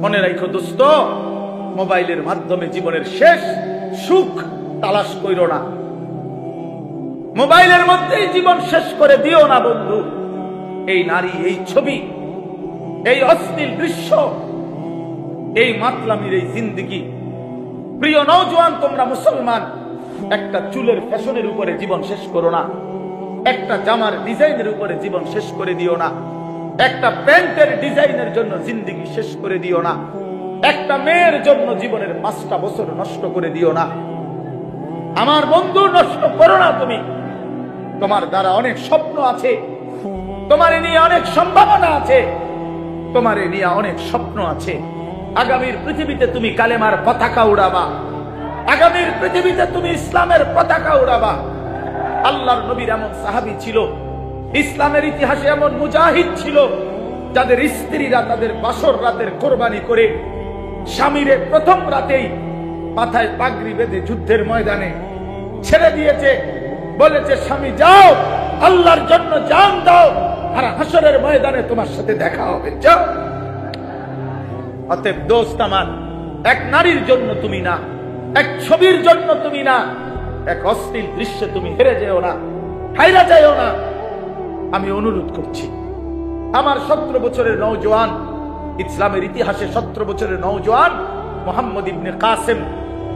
মনে রাখো দোস্ত, মোবাইলের মাধ্যমে জীবনের শেষ সুখ তালাশ কইরো না। মোবাইলের মধ্যেই জীবন শেষ করে দিও না বন্ধু। এই নারী, এই ছবি, এই অশ্লীল দৃশ্য, এই মাতলামির এই জিন্দেগি। প্রিয় নওজোয়ান, তোমরা মুসলমান, একটা চুলের ফ্যাশনের উপরে জীবন শেষ করো না, একটা জামার ডিজাইনের উপরে জীবন শেষ করে দিও না, একটা প্যান্টের ডিজাইনের জন্য জিন্দেগি শেষ করে দিও না, একটা মেয়ের জন্য জীবনের 5টা বছর নষ্ট করে দিও না। আমার বন্ধু, নষ্ট করো না তুমি। তোমার দ্বারা অনেক স্বপ্ন আছে, তোমার নিয়ে অনেক সম্ভাবনা আছে, তোমার নিয়ে অনেক স্বপ্ন আছে। আগামীর পৃথিবীতে তুমি কালেমার পতাকা উড়াবা, আগামীর পৃথিবীতে তুমি ইসলামের পতাকা উড়াবা। আল্লাহর নবীর এমন সাহাবী ছিল, ইসলামের ইতিহাসে এমন মুজাহিদ ছিল, যাদের স্ত্রীরা তাদের বাসর রাতের কোরবানি করে স্বামীরে প্রথম রাতেই মাথায় পাগড়ি বেঁধে যুদ্ধের ময়দানে ছেড়ে দিয়েছে। বলেছে, স্বামী যাও, আল্লাহর জন্য জান দাও, আর হাসরের ময়দানে তোমার সাথে দেখা হবে, যাও। অতএব দোস্ত আমার, এক নারীর জন্য তুমি না, এক ছবির জন্য তুমি না, এক অশ্লীল দৃশ্যে তুমি হেরে যেও না, হাইরা যাও না। আমি অনুরোধ করছি, আমার 17 বছরের নওজোয়ান, ইসলামের ইতিহাসে 17 বছরের নওজোয়ান মুহাম্মদ ইবনে কাসেম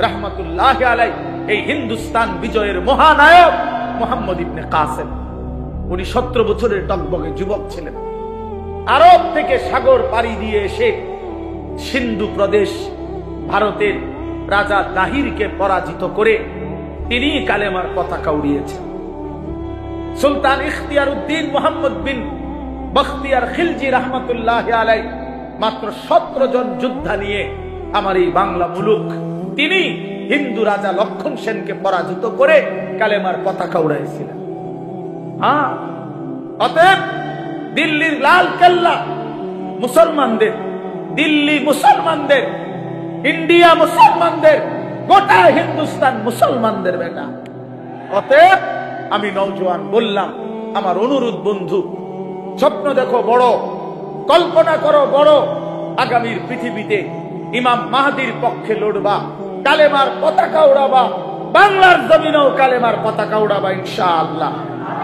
রাহমাতুল্লাহ আলাইহি, এই হিন্দুস্তান বিজয়ের মহানায়ক মুহাম্মদ ইবনে কাসেম, উনি 17 বছরের টকবগে যুবক ছিলেন। আরব থেকে সাগর পাড়ি দিয়ে এসে সিন্ধু প্রদেশ, ভারতের রাজা দাহিরকে পরাজিত করে তিনি কালেমার পতাকা উড়িয়েছেন। সুলতান ইখতিয়ার উদ্দিন মুহাম্মদ বিন বখতিয়ার খিলজি রাহমাতুল্লাহ আলাইহি মাত্র 17 জন যোদ্ধা নিয়ে আমার এই বাংলা মুলুক, তিনি হিন্দু রাজা লক্ষণ সেনকে পরাজিত করে কালেমার পতাকা উড়াইছিলেন। অতএব দিল্লির লাল কেল্লা মুসলমানদের, দিল্লি মুসলমানদের, ইন্ডিয়া মুসলমানদের, গোটা হিন্দুস্তান মুসলমানদের বেটা। অতএব আমি নওজোয়ান বললাম, আমার অনুরোধ বন্ধু, স্বপ্ন দেখো বড়, কল্পনা করো বড়, আগামীর পৃথিবীতে ইমাম মাহদির পক্ষে লড়বা, কালেমার পতাকা উড়াবা, বাংলার জমিনেও কালেমার পতাকা উড়াবা ইনশাআল্লাহ।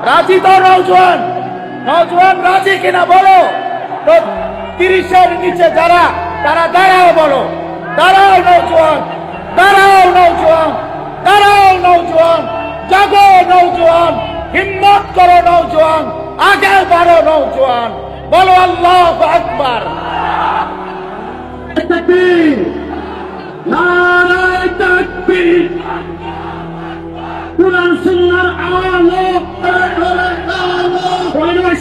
রাজি তো নওজোয়ান? নওজোয়ান রাজি কিনা বলো? তো 30-এর নিচে যারা, তারা দাঁড়াও, বলো দাঁড়াও নওজোয়ান, দাঁড়াও নওজোয়ান, দাঁড়াও নওজোয়ান, জাগো নওজোয়ান, হিম্মত করো নওজোয়ান, আগে বাড়ো নওজোয়ান, বলো আল্লাহু আকবার। তাকবীর, নারায়ে তাকবীর, কুরআন সুন্নাহর আলো,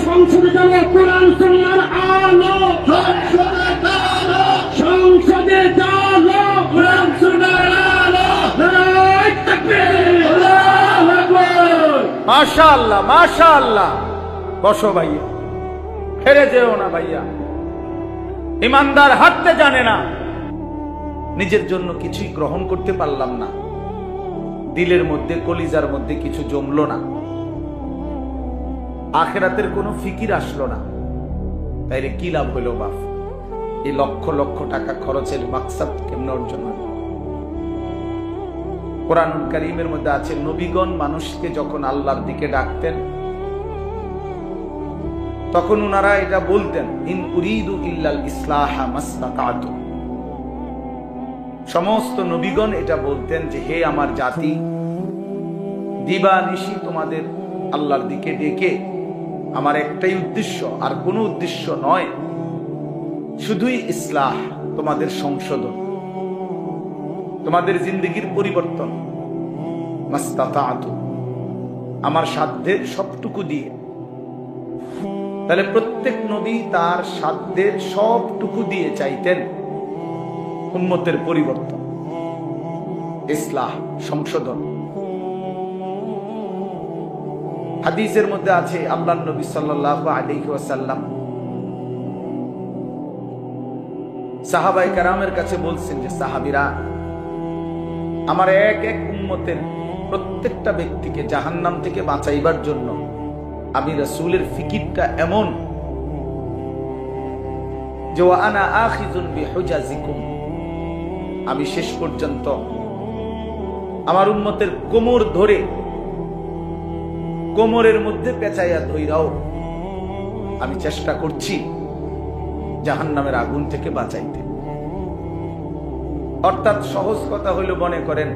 সংসদে যাবো, কুরআন সুন্নাহর আলো, সংসদে যাবো, কুরআন সুন্নাহর আলো, নারায়ে তাকবীর, আল্লাহু আকবার। মাশাআল্লাহ, মাশাআল্লাহ। বসো ভাইয়া, হেরে যেও না ভাইয়া। ইমানদার হাঁটতে জানে না। নিজের জন্য কিছুই গ্রহণ করতে পারলাম না, দিলের মধ্যে, কলিজার মধ্যে কিছু জমলো না, আখিরাতের কোনো ফিকির আসলো না, তাইলে কি লাভ হইল বাপ? এই লক্ষ লক্ষ টাকা খরচের মাকসাদ কেমনে অর্জন হবে? কোরআনুল কারীমের মধ্যে আছে, নবীগণ মানুষকে যখন আল্লাহর দিকে ডাকতেন, তখন উনারা এটা বলতেন, ইন উরিদু ইল্লাল ইসলাহা মাসতাতাতু। সমস্ত নবীগণ এটা বলতেন যে, হে আমার জাতি, দিবানিশি তোমাদের আল্লাহর দিকে ডেকে আমার একটাই উদ্দেশ্য, আর কোনো উদ্দেশ্য নয়, শুধুই ইসলাহ, তোমাদের সংশোধন, তোমাদের জিন্দেগির পরিবর্তন, মাসতাতাতু, আমার সাধ্যের সবটুকু দিয়ে। তাহলে প্রত্যেক নবী তার সাধ্যের সবটুকু দিয়ে চাইতেন উম্মতের পরিবর্তন, ইসলাহ, সংশোধন। হাদিসের মধ্যে আছে, আল্লাহর নবী সাল্লাল্লাহু আলাইহি ওয়াসাল্লাম সাহাবায়ে কেরামের কাছে বলছেন যে, সাহাবীরা, আমার এক এক উম্মতের প্রত্যেকটা ব্যক্তিকে জাহান্নাম থেকে বাঁচাইবার জন্য আমি রাসূলের ফিকিরটা এমন যে ওয়া আনা আখিযুন বিহুজাজিকুম, আমি শেষ পর্যন্ত আমার উম্মতের কোমর ধরে কোমরের মধ্যে পেঁচাইয়া ধইরাও আমি চেষ্টা করছি জাহান্নামের আগুন থেকে বাঁচাইতে। অর্থাৎ সহজ কথা হইল, মনে করেন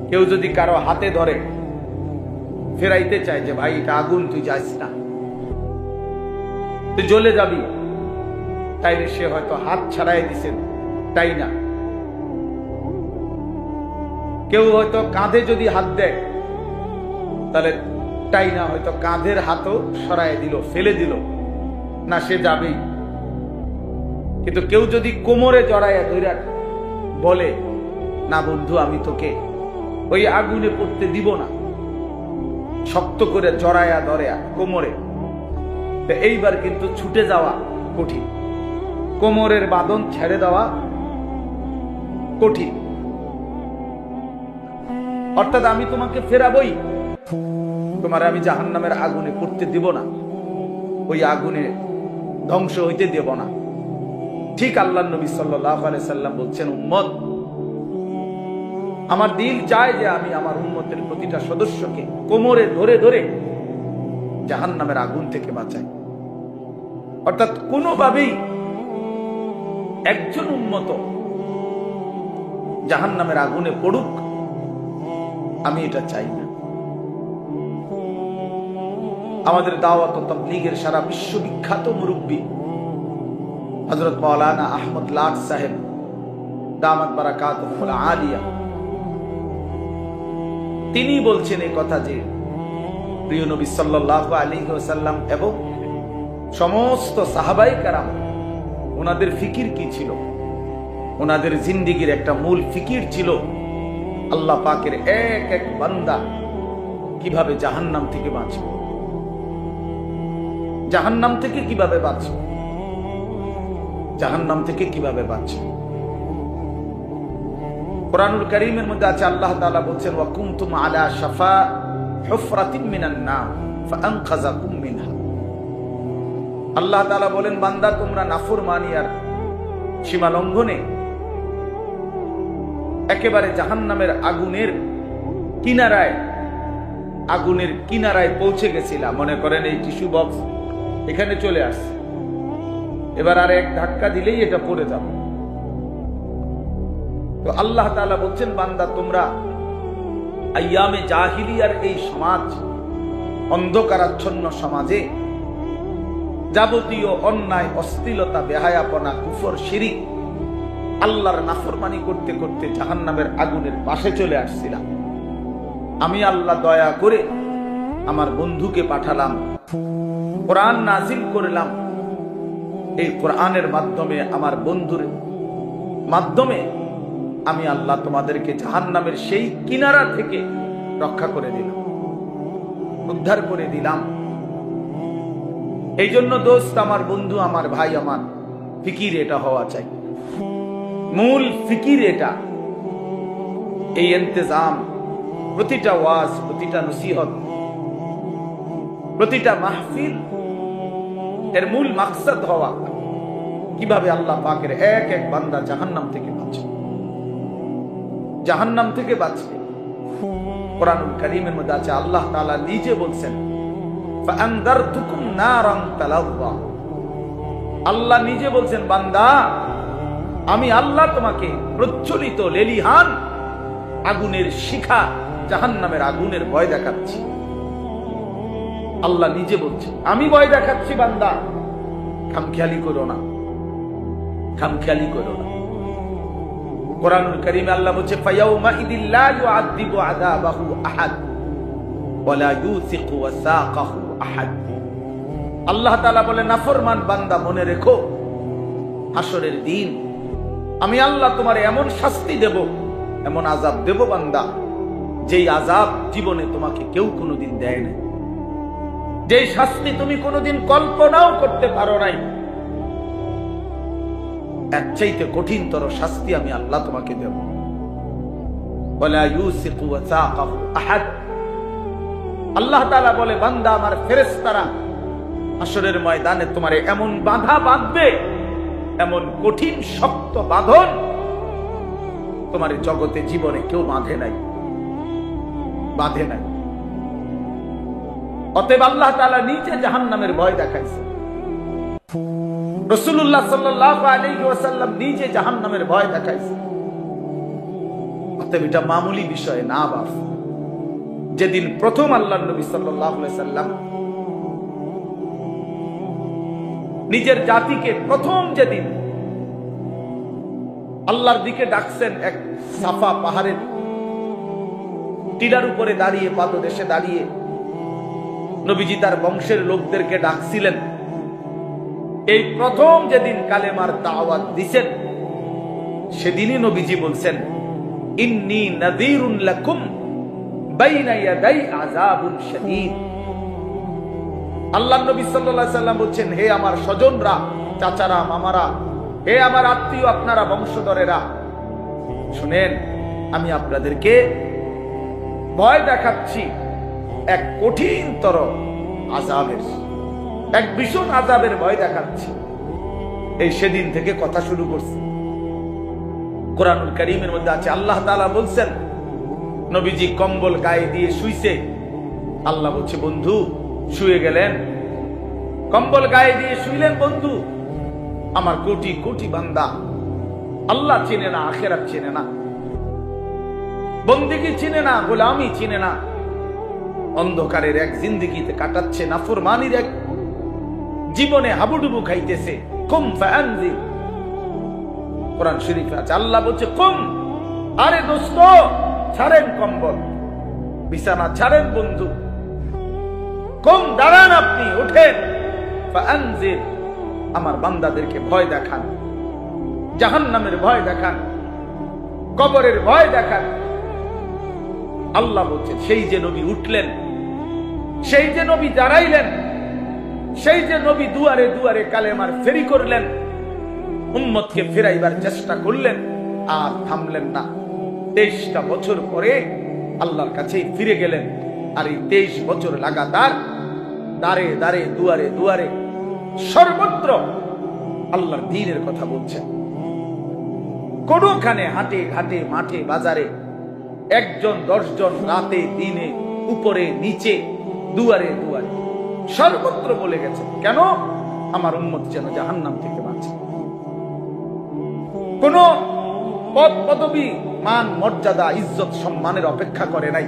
কেউ যদি কারো হাতে ধরে ফেরাইতে চায় যে ভাই এটা আগুন, তুই যাস না, তুই জ্বলে যাবি, তাইলে সে হয়তো হাত ছাড়াই দিছেন, তাই না? কেউ হয়তো কাঁধে যদি হাত দেয় তাহলে তাই না, হয়তো কাঁধের হাতও সরাই দিল, ফেলে দিল না, সে যাবেই। কিন্তু কেউ যদি কোমরে জড়াইয়া ধইরা বলে না বন্ধু আমি তোকে ওই আগুনে পড়তে দিব না, শক্ত করে জড়াইয়া ধরেয়া কোমরে, তো এইবার কিন্তু ছুটে যাওয়া কঠিন, কোমরের বাঁধন ছেড়ে দেওয়া কঠিন। অর্থাৎ আমি তোমাকে ফেরাবই, তোমার আমি জাহান্নামের আগুনে পড়তে দিব না, ওই আগুনে ধ্বংস হইতে দেব না। ঠিক আল্লাহর নবী সাল্লাল্লাহু আলাইহি সাল্লাম বলছেন, উম্মত, আমার দিল চায় যে আমি আমার উম্মতের প্রতিটা সদস্যকে কোমরে ধরে ধরে জাহান্নামের আগুন থেকে বাঁচাই। অর্থাৎ কোনোভাবেই একজন উম্মত জাহান্নামের আগুনে পড়ুক, আমি এটা চাই না। আমাদের দাওয়াত ও তাবলীগের সারা বিশ্ববিখ্যাত মুরব্বী হযরত মাওলানা আহমদ লাট সাহেব দামাত বারাকাতুহুল আলিয়া, তিনি বলছেন এই কথা যে প্রিয় নবী সাল্লাল্লাহু আলাইহি ওয়াসাল্লাম এবং সমস্ত সাহাবায়ে কেরাম, ওনাদের ফিকির কি ছিল? ওনাদের জিন্দেগীর একটা মূল ফিকির ছিল আল্লাহ পাকের এক এক বান্দা কিভাবে জাহান্নাম থেকে বাঁচবে, জাহান্নাম থেকে কিভাবে বাঁচবে, জাহান্নাম থেকে কিভাবে বাঁচবে। কুরআনুল কারীমের মধ্যে আছে, আল্লাহ তাআলা বলছেন, ওয়া কুনতুম আলা শাফা হুফরাতিন মিনান নার ফাআনকাযাকুম মিনহা। আল্লাহ তাআলা বলেন, বান্দা তোমরা নাফরমানি আর সীমা লঙ্ঘনে একেবারে জাহান্নামের আগুনের কিনারায় পৌঁছে গেছিলাম। মনে করেন এই টিস্যু বক্স এখানে চলে আসছে, এবার আর এক ধাক্কা দিলেই এটা পড়ে যাবে। তো আল্লাহ তাআলা বলছেন, বান্দা তোমরা আইয়ামে জাহিলিয়ার এই সমাজ, অন্ধকারাচ্ছন্ন সমাজে যাবতীয় অন্যায়, অশ্লীলতা, বেহায়াপনা, কুফর, শিরিক, আল্লাহর নাফরমানি করতে করতে জাহান্নামের আগুনের পাশে চলে আসছিলাম। আমি আল্লাহ দয়া করে আমার বন্ধুকে পাঠালাম, কোরআন নাজিল করলাম। এই কোরআনের মাধ্যমে, আমার বন্ধুর মাধ্যমে আমি আল্লাহ তোমাদেরকে জাহান্নামের সেই কিনারা থেকে রক্ষা করে দিলাম, উদ্ধার করে দিলাম। এই জন্য দোস্ত, আমার বন্ধু, আমার ভাই, আমার ফিকির এটা হওয়া চাই, মূল ফিকির এটা। এই ইন্তজাম, প্রতিটা ওয়াজ, প্রতিটা নসিহত, প্রতিটা মাহফিল, এর মূল মাকসাদ হওয়া কিভাবে আল্লাহ পাকের এক এক বান্দা জাহান্নাম থেকে বাঁচে, জাহান্নাম থেকে বাঁচবে। কুরআনুল কারীমের মধ্যে আছে, আল্লাহ তাআলা নিজে বলছেন, ফাআনদারতুকুম নারান তালাযা। আল্লাহ নিজে বলছেন, বান্দা আমি আল্লাহ তোমাকে প্রজ্বলিত লেলিহান আগুনের শিখা, জাহান্নামের আগুনের ভয় দেখাচ্ছি। আল্লাহ নিজে বলছে, আমি ভয় দেখাচ্ছি বান্দা, খামখেয়ালি করো না, খামখেয়ালি করো না। কুরআনুল কারীমে আল্লাহ বলছে, ফায়াউমা ইদিল লা ইউআযিবু আযাবাহু আহাদ ওয়া লা ইউসিকু ওয়াসাকাহু আহাদ। আল্লাহ তাআলা বলে, নাফরমান বান্দা মনে রেখো, হাসরের দিন আমি আল্লাহ তোমার এমন শাস্তি দেব, এমন আযাব দেব বান্দা, যেই আযাব জীবনে তোমাকে কেউ কোনোদিন দেয় না, যেই শাস্তি তুমি কোনোদিন কল্পনাও করতে পারো নাই, এর চাইতে কঠিনতর শাস্তি আমি আল্লাহ তোমাকে দেব। ওয়ালা ইউসিকু ওয়াসাকাহু আহাদ। আল্লাহ তাআলা বলে, বান্দা আমার ফেরেশতারা হাসরের ময়দানে তোমারে এমন বাঁধা বাঁধবে এমন কঠিন শক্ত বাঁধন তোমার জগতে জীবনে কেউ বাঁধে নাই, বাঁধে নাই। অতএব আল্লাহ তাআলা নিজে জাহান্নামের ভয় দেখাইছে, রাসূলুল্লাহ সাল্লাল্লাহু আলাইহি ওয়াসাল্লাম নিজে জাহান্নামের ভয় দেখাইছে। অতএব এটা মামুলি বিষয় না বাপ। যেদিন প্রথম আল্লাহর নবী সাল্লাল্লাহু আলাইহি ওয়াসাল্লাম নিজের জাতিকে প্রথম যেদিন আল্লাহর দিকে ডাকছেন, এক সাফা পাহাড়ের টিলার উপরে দাঁড়িয়ে, পাদদেশে দাঁড়িয়ে নবীজি তার বংশের লোকদেরকে ডাকছিলেন। এই প্রথম যেদিন কালেমার দাওয়াত দিছেন, সেদিনই নবীজি বলছেন, ইন্নী নাযীরুন লাকুম বাইনা ইয়াদাই আযাবুন শাদীদ। আল্লাহর নবী সাল্লাল্লাহু আলাইহি ওয়াসাল্লাম বলছেন, হে আমার স্বজনরা, চাচারা, মামারা, হে আমার আত্মীয়, আপনারা বংশধরেরা, শুনেন, আমি আপনাদেরকে ভয় দেখাচ্ছি এক কঠিনতর আযাবের, এক ভীষণ আযাবের ভয় দেখাচ্ছি। এই সেদিন থেকে কথা শুরু করছে। কোরআনুল কারীমের মধ্যে আছে, আল্লাহ তাআলা বলছেন, নবীজি কম্বল গায়ে দিয়ে শুইছে। আল্লাহ বলছে, বন্ধু শুয়ে গেলেন, কম্বল গায়ে দিয়ে শুইলেন বন্ধু। আমার কোটি কোটি বান্দা আল্লাহ চিনে না, আখিরাত চিনে না, বন্দেগী চিনে না, গোলামি চিনে না, অন্ধকারের এক জিন্দেগিতে কাটাচ্ছে, নাফরমানির এক জীবনে হাবুডুবু খাইতেছে। কুম ফাআনজির, কোরআন শরীফে আছে, আল্লাহ বলছে কুম, আরে দোস্ত ছাড়েন কম্বল, বিছানা ছাড়েন বন্ধু, কুম দাঁড়ান, আপনি ওঠেন, ফাআনজির, আমার বান্দাদেরকে ভয় দেখান, জাহান্নামের ভয় দেখান, কবরের ভয় দেখান। আল্লাহ বলছেন, সেই যে নবী উঠলেন, সেই যে নবী দাঁড়াইলেন, সেই যে নবী দুয়ারে দুয়ারে কালেমার ফেরি করলেন, উম্মতকে ফেরাইবার চেষ্টা করলেন, আর থামলেন না। 23টা বছর পরে আল্লাহর কাছেই ফিরে গেলেন। আর এই 23 বছর লাগাতার দাঁড়ে দাঁড়ে, দুয়ারে দুয়ারে, সর্বত্র আল্লাহর দ্বীনের কথা বলছেন। কোনখানে হাটে ঘাটে, মাঠে বাজারে, 1 জন 10 জন, রাতে দিনে, উপরে নিচে, দুয়ারে দুয়ারে, সর্বত্র বলে গেছে, কেন? আমার উম্মত যেন জাহান্নাম থেকে বাঁচে। কোন পদ পদবী, মান মর্যাদা, ইজ্জত সম্মানের অপেক্ষা করে নাই,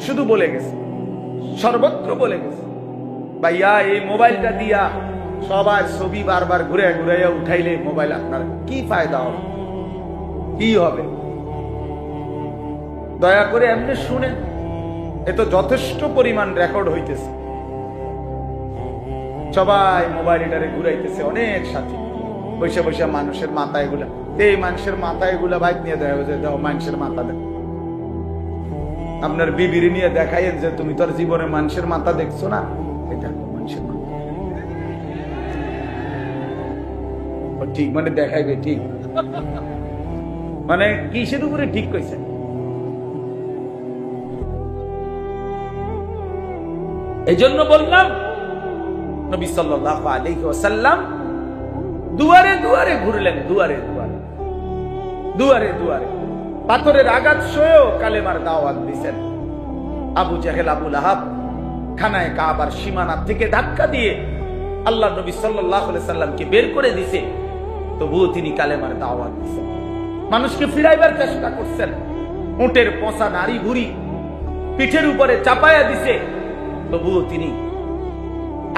শুধু বলে গেছে, সর্বত্র বলে গেছে। ভাইয়া, এই মোবাইলটা দিয়া সবার ছবি বারবার ঘুরে ঘুরে উঠাইলে মোবাইল আপনার কি ফায়দা হবে, কি হবে? দয়া করে এমনি শুনেন, এ তো যথেষ্ট পরিমাণ রেকর্ড হইতেছে। সবাই মোবাইল এটারে ঘুরাইতেছে, অনেক সাথে বৈশা বৈশা মানুষের মাথা এগুলা, এই মানুষের মাথা এগুলা বাইক নিয়ে দেওয়া হয়েছে, দাও মানুষের মাথা দেখ, আপনার বিবির নিয়ে দেখাইয়েন যে তুমি তোর জীবনে মানুষের মাথা দেখছো না, এটা মানুষের মাথা ঠিক, মানে দেখাইবে ঠিক, মানে কিসের উপরে ঠিক কইছে? এই জন্য বললাম, নবী সাল্লাল্লাহু আলাইহি ওয়াসাল্লাম দুয়ারে দুয়ারে ঘুরলেন, দুয়ারে দুয়ারে, দুয়ারে দুয়ারে, পাথরের আঘাত সয়েও কালেমার দাওয়াত দিয়েছেন। আবু জাহেল, আবু লাহাব খানায়ে কাবার সীমানা থেকে ধাক্কা দিয়ে আল্লাহ নবী সাল্লাল্লাহু আলাইহি সাল্লামকে বের করে দিয়েছে, তবুও তিনি কালেমার দাওয়াত দিয়েছেন, মানুষকে ফিরাইবার চেষ্টা করছেন। উটের পচা নারী ভুড়ি পিঠের উপরে চাপায়া দিছে, তবুও তিনি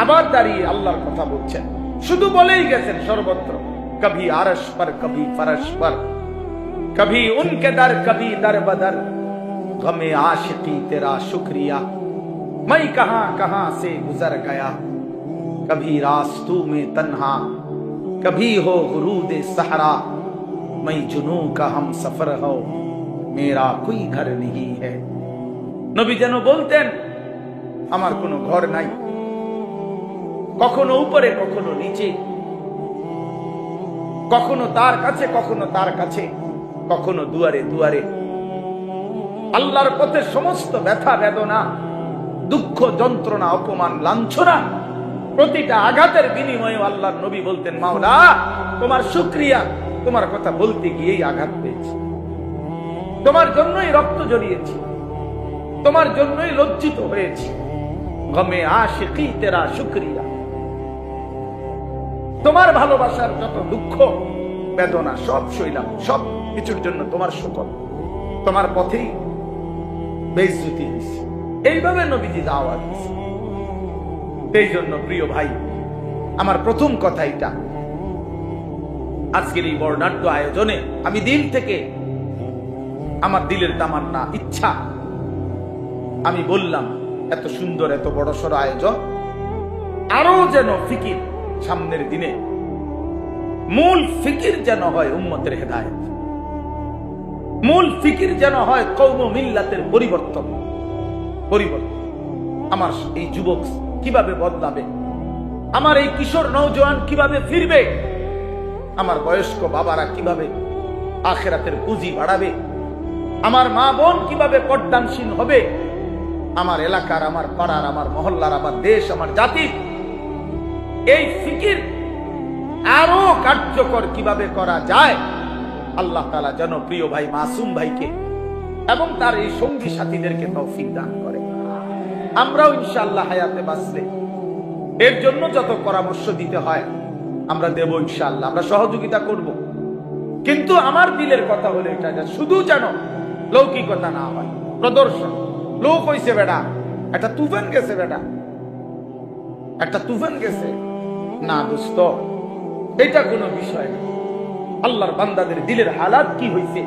আবার দাঁড়িয়ে আল্লাহর কথা বলছেন, শুধু বলেই গেছেন সর্বত্র, কভি আরশ পর, কভি ফরশ পর, কভি উনকে দর, কভি দর বদর, গমে आशिकी तेरा शुक्रिया, मैं कहां कहां से गुजर गया, कभी रास्तों में तन्हा, कभी हो गुरूद सहरा, मैं जुनूं का हम सफर हो, मेरा कोई घर नहीं है। নবী যেন বলতেন, আমার কোনো ঘর নাই, কখনো উপরে, কখনো নিচে, কখনো তার কাছে, কখনো তার কাছে, কখনো দুয়ারে দুয়ারে। আল্লাহর পথে সমস্ত ব্যথা বেদনা, দুঃখ যন্ত্রণা, অপমান লাঞ্ছনা প্রতিটা আঘাতের বিনিময়ে আল্লাহর নবী বলতেন, মাওলা তোমার শুকরিয়া, তোমার কথা বলতে গিয়েই আঘাত পেয়েছি, তোমার জন্যই রক্ত জড়িয়েছি, তোমার জন্যই লজ্জিত হয়েছি, গমে আশিকি তেরা শুকরিয়া। তোমার ভালোবাসার যত দুঃখ বেদনা সব সইলাম, সব কিছুর জন্য তোমার শুকর, তোমার পথেই বেইজ্জতি হয়েছে। এইভাবে নবীজি দাওয়াত দিয়েছে। এই জন্য প্রিয় ভাই, আমার প্রথম কথা এটা, আজকের এই বর্ণাঢ্য আয়োজনে আমি দিল থেকে, আমার দিলের তামান্না, ইচ্ছা, আমি বললাম এত সুন্দর এত বড়সড় আয়োজন, আরো যেন ফিকির সামনের দিনে, মূল ফিকির যেন হয় উম্মতের হেদায়েত, মূল ফিকির যেন হয় কওম মিল্লাতের পরিবর্তন। আমার এই যুবক কিভাবে বদলাবে, আমার এই কিশোর নওজোয়ান কিভাবে ফিরবে, আমার বয়স্ক বাবারা কিভাবে আখিরাতের পুঁজি বাড়াবে, আমার মা বোন কিভাবে পর্দানশীল হবে, আমার এলাকার, আমার পাড়ার, আমার মহল্লার, আমার দেশ, আমার জাতি, এই ফিকির আরো কার্যকর কিভাবে করা যায়, আল্লাহ তাআলা যেন প্রিয় ভাই মাসুম ভাইকে এবং তার এই সঙ্গী সাথীদেরকে তৌফিক দান করে। আমরাও ইনশাআল্লাহ হায়াতে বাঁচলে এর জন্য যত পরামর্শ দিতে হয় আমরা দেব ইনশাআল্লাহ, আমরা সহযোগিতা করব। কিন্তু আমার দিলের কথা হলো এটা, শুধু যেন লৌকিকতা না হয়, প্রদর্শন। লোক হইছে বেটা, একটা তুফান গেছে, বেটা একটা তুফান গেছে, না দোস্ত, এটা কোনো বিষয় না। আল্লাহর বান্দাদের দিলের হালাত কি হইছে,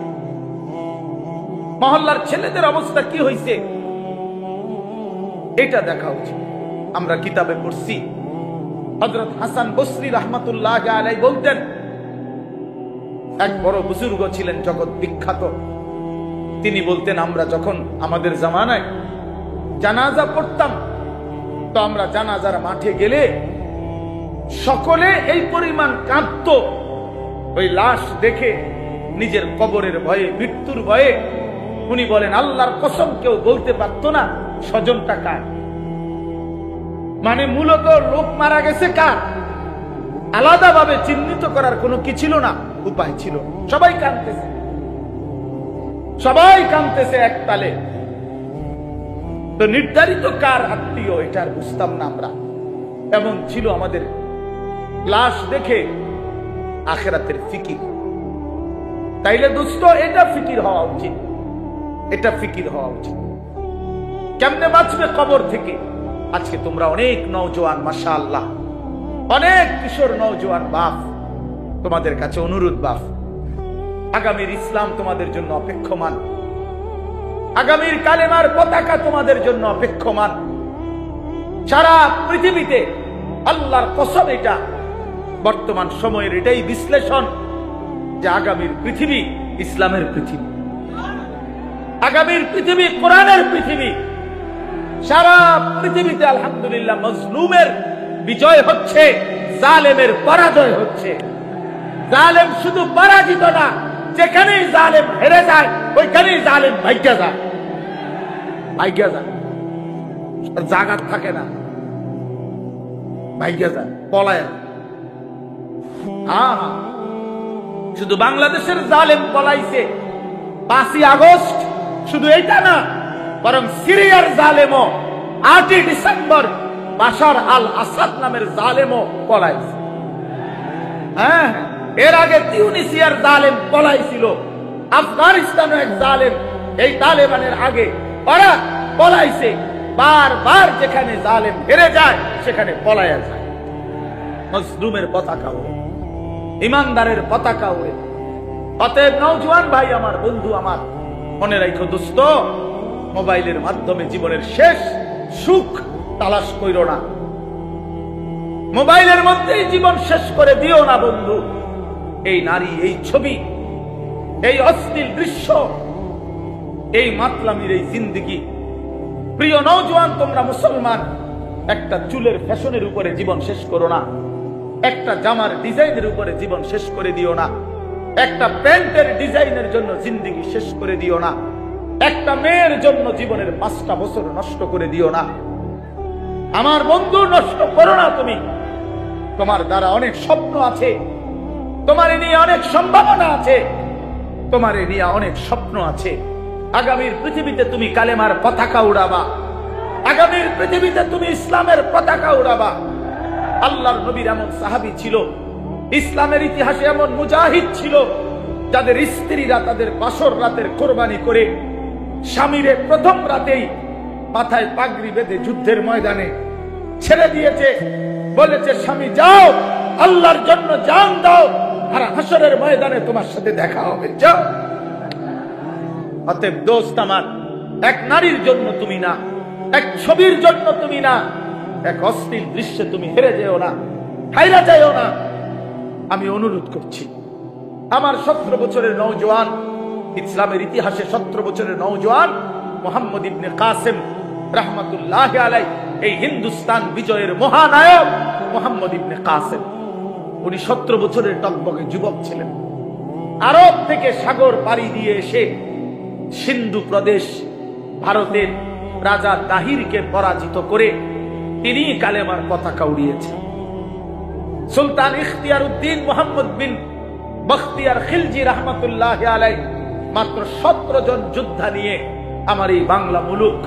মহল্লার ছেলেদের অবস্থা কি হইছে, এটা দেখা উচিত। আমরা কিতাবে পড়ছি, হযরত হাসান বসরি রাহমাতুল্লাহ আলাইহি বলতেন, এক বড় বুজুর্গ ছিলেন, জগৎ বিখ্যাত। তিনি বলতেন, আমরা যখন আমাদের জামানায় জানাজা পড়তাম, তো আমরা জানাজার মাঠে গেলে সকলে এই পরিমাণ কাঁদত, ওই লাশ দেখে নিজের কবরের ভয়ে, মৃত্যুর ভয়ে। উনি বলেন, আল্লাহর কসম কেউ বলতে পারতো না স্বজনটা কার। মানে মূলত লোক মারা গেছে কার, আলাদাভাবে চিহ্নিত করার কোনো কি ছিল না, উপায় ছিল। সবাই কাঁদতেছে, সবাই কাঁদতেছে এক তালে। তো নির্ধারিত কার আত্মীয় এটা আর বুঝতাম না আমরা। এমন ছিল আমাদের লাশ দেখে আখিরাতের ফিকির। তাইলে দোস্ত, এটা ফিকির হওয়া উচিত, এটা ফিকির হওয়া উচিত। কেমনে বাঁচবে কবর থেকে? আজকে তোমরা অনেক নওজোয়ান, মাশাআল্লাহ, অনেক কিশোর নওজোয়ান বাপ, তোমাদের কাছে অনুরোধ বাপ, আগামীর ইসলাম তোমাদের জন্য অপেক্ষমান, আগামীর কালেমার পতাকা তোমাদের জন্য অপেক্ষমান। সারা পৃথিবীতে আল্লাহর কসম, এটা বর্তমান সময়ের এটাই বিশ্লেষণ যে আগামীর পৃথিবী ইসলামের পৃথিবী, আগামীর পৃথিবী কোরআনের পৃথিবী। সারা পৃথিবীতে আলহামদুলিল্লাহ মজলুমের বিজয় হচ্ছে, জালেমের পরাজয় হচ্ছে। জালেম শুধু পরাজিত না, যেখানেই জালেম হেরে যায় ওইখানেই জালেম ভাগ্যা যায়, ভাগ্যা যায়, জাগাত থাকে না, ভাগ্যা যায়, পলায়। হ্যাঁ, শুধু বাংলাদেশের জালেম পলাইছে 5ই আগস্ট, শুধু এটা না, বরং সিরিয়ার জালেমও 8ই ডিসেম্বর বাশার আল আসাদ নামের জালেমও পলাইছে। হ্যাঁ, এর আগে তিউনিসিয়ার জালেম পলাইছিল, আফগানিস্তানের এক জালেম এই তালেবানের আগে ওরা পলাইছে। বারবার যেখানে জালেম হেরে যায় সেখানে পলায়া যায়। মজলুমের পতাকা ওড়ে, ইমানদারের পতাকা ওড়ে। অতএব নওজোয়ান ভাই আমার, বন্ধু আমার, মনে রাখো দোস্ত, মোবাইলের মাধ্যমে জীবনের শেষ সুখ তালাশ কইরো না, মোবাইলের মধ্যেই জীবন শেষ করে দিও না বন্ধু। এই নারী, এই ছবি, এই অশ্লীল দৃশ্য, এই মাতলামির এই জিন্দেগি। প্রিয় নওজোয়ান, তোমরা মুসলমান, একটা চুলের ফ্যাশনের উপরে জীবন শেষ করো না, একটা জামার ডিজাইনের উপরে জীবন শেষ করে দিও না, একটা প্যান্টের ডিজাইনের জন্য জিন্দেগি শেষ করে দিও না, একটা মেয়ের জন্য জীবনের 5টা বছর নষ্ট করে দিও না। আমার বন্ধু, নষ্ট করো না তুমি। তোমার দ্বারা অনেক স্বপ্ন আছে, তোমার নিয়ে অনেক সম্ভাবনা আছে, তোমার নিয়ে অনেক স্বপ্ন আছে। আগামীর পৃথিবীতে তুমি কালেমার পতাকা উড়াবা, আগামীর পৃথিবীতে তুমি ইসলামের পতাকা উড়াবা। আল্লাহর নবীর এমন সাহাবী ছিল, ইসলামের ইতিহাসে এমন মুজাহিদ ছিল, যাদের স্ত্রীরা তাদের বাসর রাতের কোরবানি করে স্বামীরে প্রথম রাতেই মাথায় পাগড়ি বেঁধে যুদ্ধের ময়দানে ছেড়ে দিয়েছে, বলেছে স্বামী যাও, আল্লাহর জন্য জান দাও, আর হাসরের ময়দানে তোমার সাথে দেখা হবে, যাও। অতএব দোস্ত আমার, এক নারীর জন্য তুমি না, এক ছবির জন্য তুমি না, এক অশ্লীল দৃশ্যে তুমি হেরে যেও না, হাইরা যাও না। আমি অনুরোধ করছি, আমার 17 বছরের নওজোয়ান, ইসলামের ইতিহাসে 17 বছরের নওজোয়ান মুহাম্মদ ইবনে কাসেম রাহমাতুল্লাহি আলাইহি, এই হিন্দুস্তান বিজয়ের মহানায়ক মুহাম্মদ ইবনে কাসেম, উনি 17 বছরের টকবকে যুবক ছিলেন। আরব থেকে সাগর পাড়ি দিয়ে এসে সিন্ধু প্রদেশ ভারতের রাজা তাহিরকে পরাজিত করে তিনি কালেমার পতাকা উড়িয়েছেন। সুলতান ইখতিয়ার উদ্দিন মুহাম্মদ বিন বখতিয়ার খিলজি রাহমাতুল্লাহি আলাইহি মাত্র 17 জন যোদ্ধা নিয়ে আমার এই বাংলা মুলুক,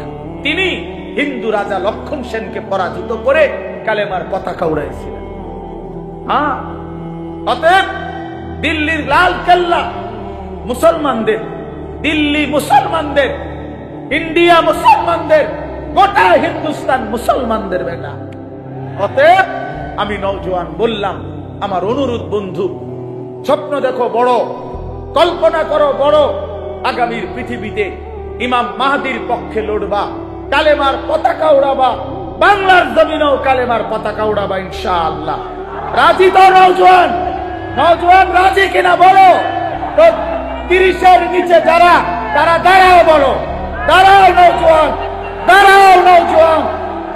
তিনি হিন্দু রাজা লক্ষণ সেনকে পরাজিত করে কালেমার পতাকা উড়াইছিলেন। অতএব দিল্লির লাল কেল্লা মুসলমানদের, দিল্লি মুসলমানদের, ইন্ডিয়া মুসলমানদের, গোটা হিন্দুস্তান মুসলমানদের বেটা। অতএব আমি নওজোয়ান বললাম, আমার অনুরোধ বন্ধু, স্বপ্ন দেখো বড়, কল্পনা করো বড়, আগামীর পৃথিবীতে ইমাম মাহদির পক্ষে লড়বা, কালেমার পতাকা উড়াবা, বাংলার জমিনেও কালেমার পতাকা উড়াবা ইনশাআল্লাহ। রাজি তো নওজোয়ান? নওজোয়ান রাজি কিনা বলো তো। 30-এর নিচে যারা, তারা দাঁড়াও, বলো দাঁড়াও নওজোয়ান, দাঁড়াও নওজোয়ান,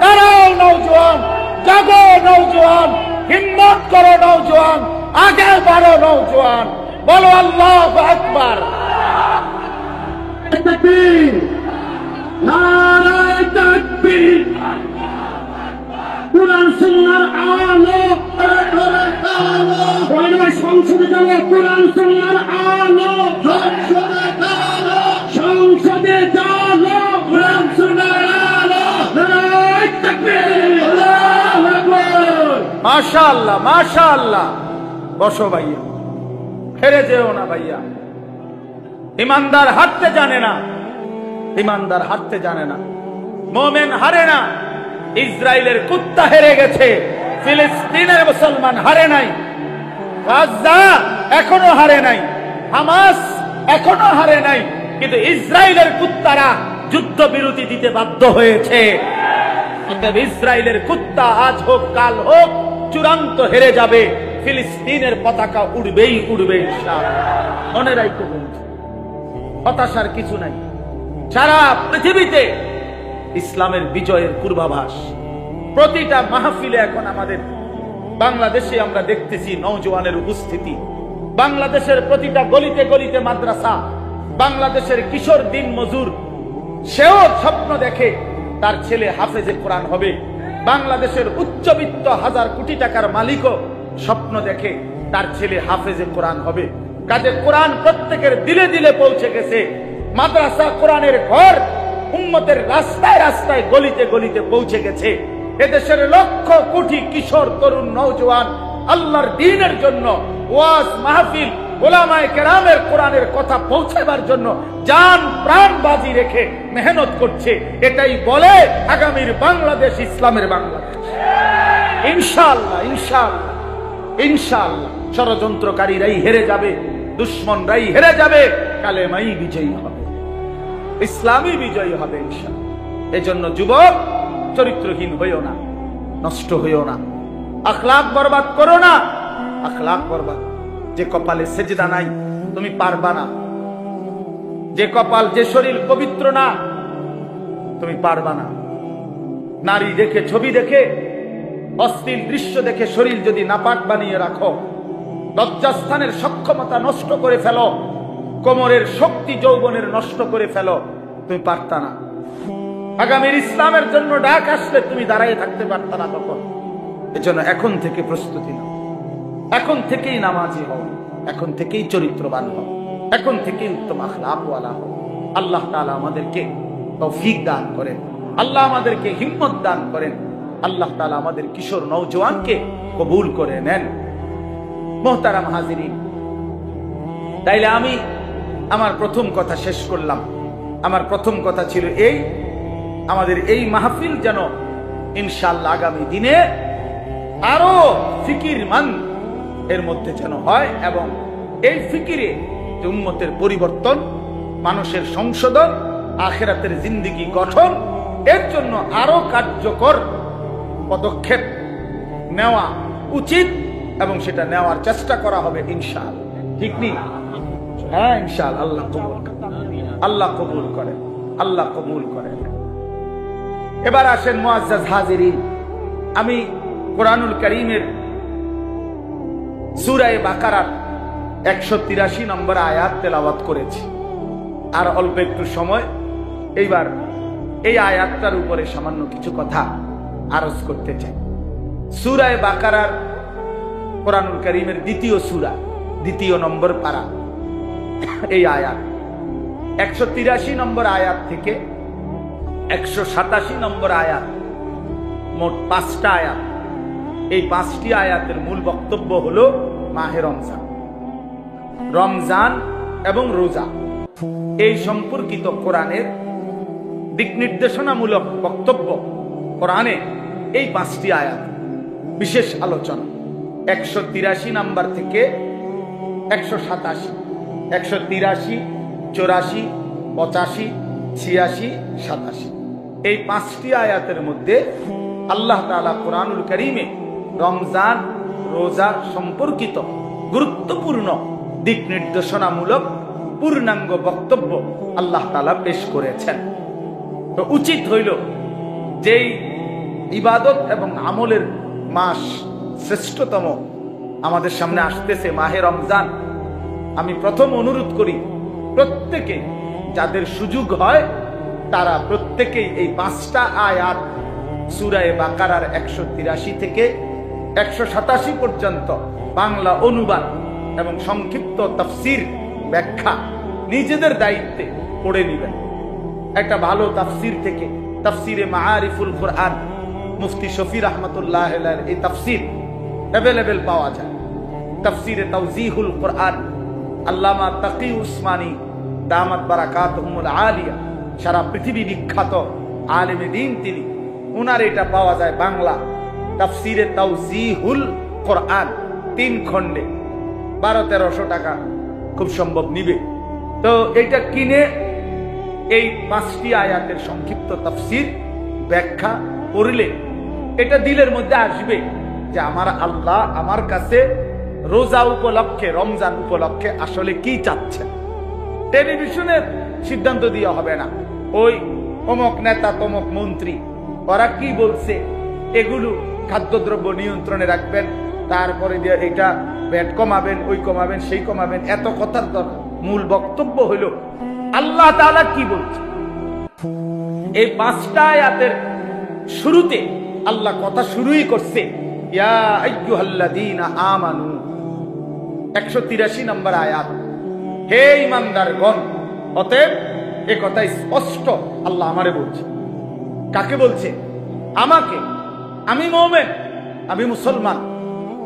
দাঁড়াও নওজোয়ান, জাগো নওজোয়ান, হিম্মত করো নওজোয়ান, আগে বাড়ো নওজোয়ান, বলো আল্লাহু আকবার। তাকবীর, নারায়ে তাকবীর, কুরআন সুন্নাহর আলো, সংসদে যাবে কুরআন সুন্নাহর আলো, সংসদে যাবে কুরআন সুন্নাহর আলো, নারায়ে তাকবীর, আল্লাহু আকবার। মাশাআল্লাহ, মাশাআল্লাহ। বসো ভাইয়া, হেরে যেও না ভাইয়া। ইমানদার হারতে জানে না, ইমানদার হারতে জানে না, মুমিন হারে না। ইসরায়েলের কুত্তা হেরে গেছে, ফিলিস্তিনের মুসলমান হারে নাই, গাজা এখনো হারে নাই, হামাস এখনো হারে নাই, কিন্তু ইসরায়েলের কুত্তারা যুদ্ধবিরতি দিতে বাধ্য হয়েছে। ইসরায়েলের কুত্তা আজ হোক কাল হোক চূড়ান্ত হেরে যাবে, ফিলিস্তিনের পতাকা উড়বেই উড়বে ইনশাআল্লাহ। মনে রাখো বন্ধু, হতাশার কিছু নাই। সারা পৃথিবীতে ইসলামের বিজয়ের পূর্বাভাস প্রতিটা মাহফিলে এখন আমাদের বাংলাদেশে আমরা দেখতেছি নওজোয়ানের উপস্থিতি। বাংলাদেশের প্রতিটা গলিতে গলিতে মাদ্রাসা, বাংলাদেশের কিশোর দিন মজুর, সেও স্বপ্ন দেখে তার ছেলে হাফেজে কোরআন হবে। বাংলাদেশের উচ্চবিত্ত 1000 কোটি টাকার মালিকও স্বপ্ন দেখে তার ছেলে হাফেজে কোরআন হবে। কাজে কোরআন প্রত্যেকের দিলে দিলে পৌঁছে গেছে। মাদ্রাসা কোরআনের ঘর উম্মতের রাস্তায় রাস্তায় গলিতে গলিতে পৌঁছে গেছে। এদেশের লক্ষ কোটি কিশোর তরুণ নওজোয়ান আল্লাহর দ্বীনের জন্য ওয়াজ মাহফিল, উলামায়ে কেরামের কোরআনের কথা পৌঁছাবার জন্য জান প্রাণ বাজি রেখে মেহনত করছে। এটাই বলে আগামীর বাংলাদেশ ইসলামের বাংলাদেশ ইনশাআল্লাহ, ইনশাআল্লাহ, ইনশাআল্লাহ। ষড়যন্ত্রকারীরাই হেরে যাবে, দুশ্মনরাই হেরে যাবে, কালেমাই বিজয়ী হবে, ইসলামী বিজয়ী হবে ইনশাআল্লাহ। এজন্য যুবক, চরিত্রহীন হইও না, নষ্ট হইও না, আখলাক বরবাদ করো না। আখলাক বরবাদ, যে কপালে সেজদা নাই তুমি পারবা না, যে কপাল যে শরীর পবিত্র না তুমি পারবা না। নারী দেখে, ছবি দেখে, অশ্লীল দৃশ্য দেখে শরীর যদি নাপাক বানিয়ে রাখো, লজ্জাস্থানের সক্ষমতা নষ্ট করে ফেলো, কোমরের শক্তি যৌবনের নষ্ট করে ফেলো, তুমি পারতা না। আগামীর ইসলামের জন্য ডাক আসলে তুমি দাঁড়িয়ে থাকতে পারত না তখন। এজন্য এখন থেকে প্রস্তুতি নাও, এখন থেকেই নামাজি হও, এখন থেকেই চরিত্রবান হও, এখন থেকেই উত্তম আখলাকওয়ালা হও। আল্লাহ তাআলা আমাদেরকে তৌফিক দান করেন, আল্লাহ আমাদেরকে হিম্মত দান করেন, আল্লাহ তাআলা আমাদের কিশোর নওজওয়ানকে কবুল করে নেন। মুহতারাম হাজিরিন, তাইলে আমি আমার প্রথম কথা শেষ করলাম। আমার প্রথম কথা ছিল এই, আমাদের এই মাহফিল যেন ইনশাআল্লাহ আগামী দিনে আরো ফিকিরমান এর মধ্যে যেন হয়, এবং এই ফিকিরে যে উম্মতের পরিবর্তন, মানুষের সংশোধন, আখিরাতের জিন্দেগি গঠন, এর জন্য আরো কার্যকর পদক্ষেপ নেওয়া উচিত, এবং সেটা নেওয়ার চেষ্টা করা হবে ইনশাআল্লাহ। ঠিক নেই? হ্যাঁ ইনশাআল্লাহ। আল্লাহ কবুল করেন, আল্লাহ কবুল করেন, আল্লাহ কবুল করেন। এবার আসেন মুআজ্জাজ হাজিরিন, আমি কোরআনুল কারীমের সূরা বাকারার 183 নম্বর আয়াত তেলাওয়াত করেছি। আর অল্প একটু সময় এইবার এই আয়াতটার উপরে সামান্য কিছু কথা আরজ করতে চাই। সূরা বাকারার কোরআনুল কারীমের দ্বিতীয় সূরা, দ্বিতীয় নম্বর পারা, এই আয়াত 183 নম্বর আয়াত থেকে 187 নম্বর আয়াত, মোট 5টা আয়াত। এই 5টি আয়াতের মূল বক্তব্য হলো মাহে রমজান, রমজান এবং রোজা এই সম্পর্কিত কোরআনের দিক নির্দেশনামূলক বক্তব্য। কোরআনে এই 5টি আয়াত বিশেষ আলোচনা। 183 নাম্বার থেকে 187, 183, 84, 85, 86, 87 এই 5টি আয়াতের মধ্যে আল্লাহ তাআলা কোরআনুল কারীমে রমজান রোজা সম্পর্কিত গুরুত্বপূর্ণ দিক নির্দেশনামূলক পূর্ণাঙ্গ বক্তব্য আল্লাহ তাআলা পেশ করেছেন। তো উচিত হইল যেই ইবাদত এবং আমলের মাস শ্রেষ্ঠতম আমাদের সামনে আসতেছে মাহে রমজান, আমি প্রথম অনুরোধ করি প্রত্যেকে যাদের সুযোগ হয় তারা প্রত্যেকেই এই 5টা আয়াত সূরা বাকারার 183 থেকে 187 পর্যন্ত বাংলা অনুবাদ এবং সংক্ষিপ্ত তাফসীর ব্যাখ্যা নিজেদের দায়িত্বে পড়ে নেবেন। একটা ভালো তাফসীর থেকে, তাফসীরে মাআরিফুল কোরআন, মুফতি শফি রাহমাতুল্লাহ আলাইহির এই তাফসীর অ্যাভেলেবল পাওয়া যায়। তাফসীরে তাওজিহুল কোরআন, আল্লামা তাকি উসমানী দামাত বারাকাতুহুমুল আলিয়া, সারা পৃথিবী বিখ্যাত আলেমে দ্বীন তিনি, উনার এটা পাওয়া যায় বাংলা। তাফসীরে তাওজিহুল কোরআন 3 খণ্ডে 1200-1300 টাকা খুব সম্ভব নিবে। তো এটা কিনে এই 5টি আয়াতের সংক্ষিপ্ত তাফসীর ব্যাখ্যা পড়লে এটা দিলের মধ্যে আসবে যে আমার আল্লাহ আমার কাছে রোজা উপলক্ষে, রমজান উপলক্ষে আসলে কি চাচ্ছে। টেলিভিশনের সিদ্ধান্ত দিয়ে হবে না, ওই অমুক নেতা তমুক মন্ত্রী ওরা কি বলছে এগুলো খাদ্যদ্রব্য নিয়ন্ত্রণে রাখবেন, তারপরে দিয়ে এটা ভ্যাট কমাবেন, ওই কমাবেন, সেই কমাবেন, এত কথার দরকার। মূল বক্তব্য হইল আল্লাহ তাআলা কি বলছে। এই 5টা আয়াতের শুরুতে আল্লাহ কথা শুরুই করছে ইয়া আইয়ুহাল্লাযীনা আমানু, 183 নম্বর আয়াত, হে ঈমানদারগণ। অতএব এই কথা স্পষ্ট আল্লাহ আমারে বলছে। কাকে বলছে? আমাকে। আমি মুমিন, আমি মুসলমান,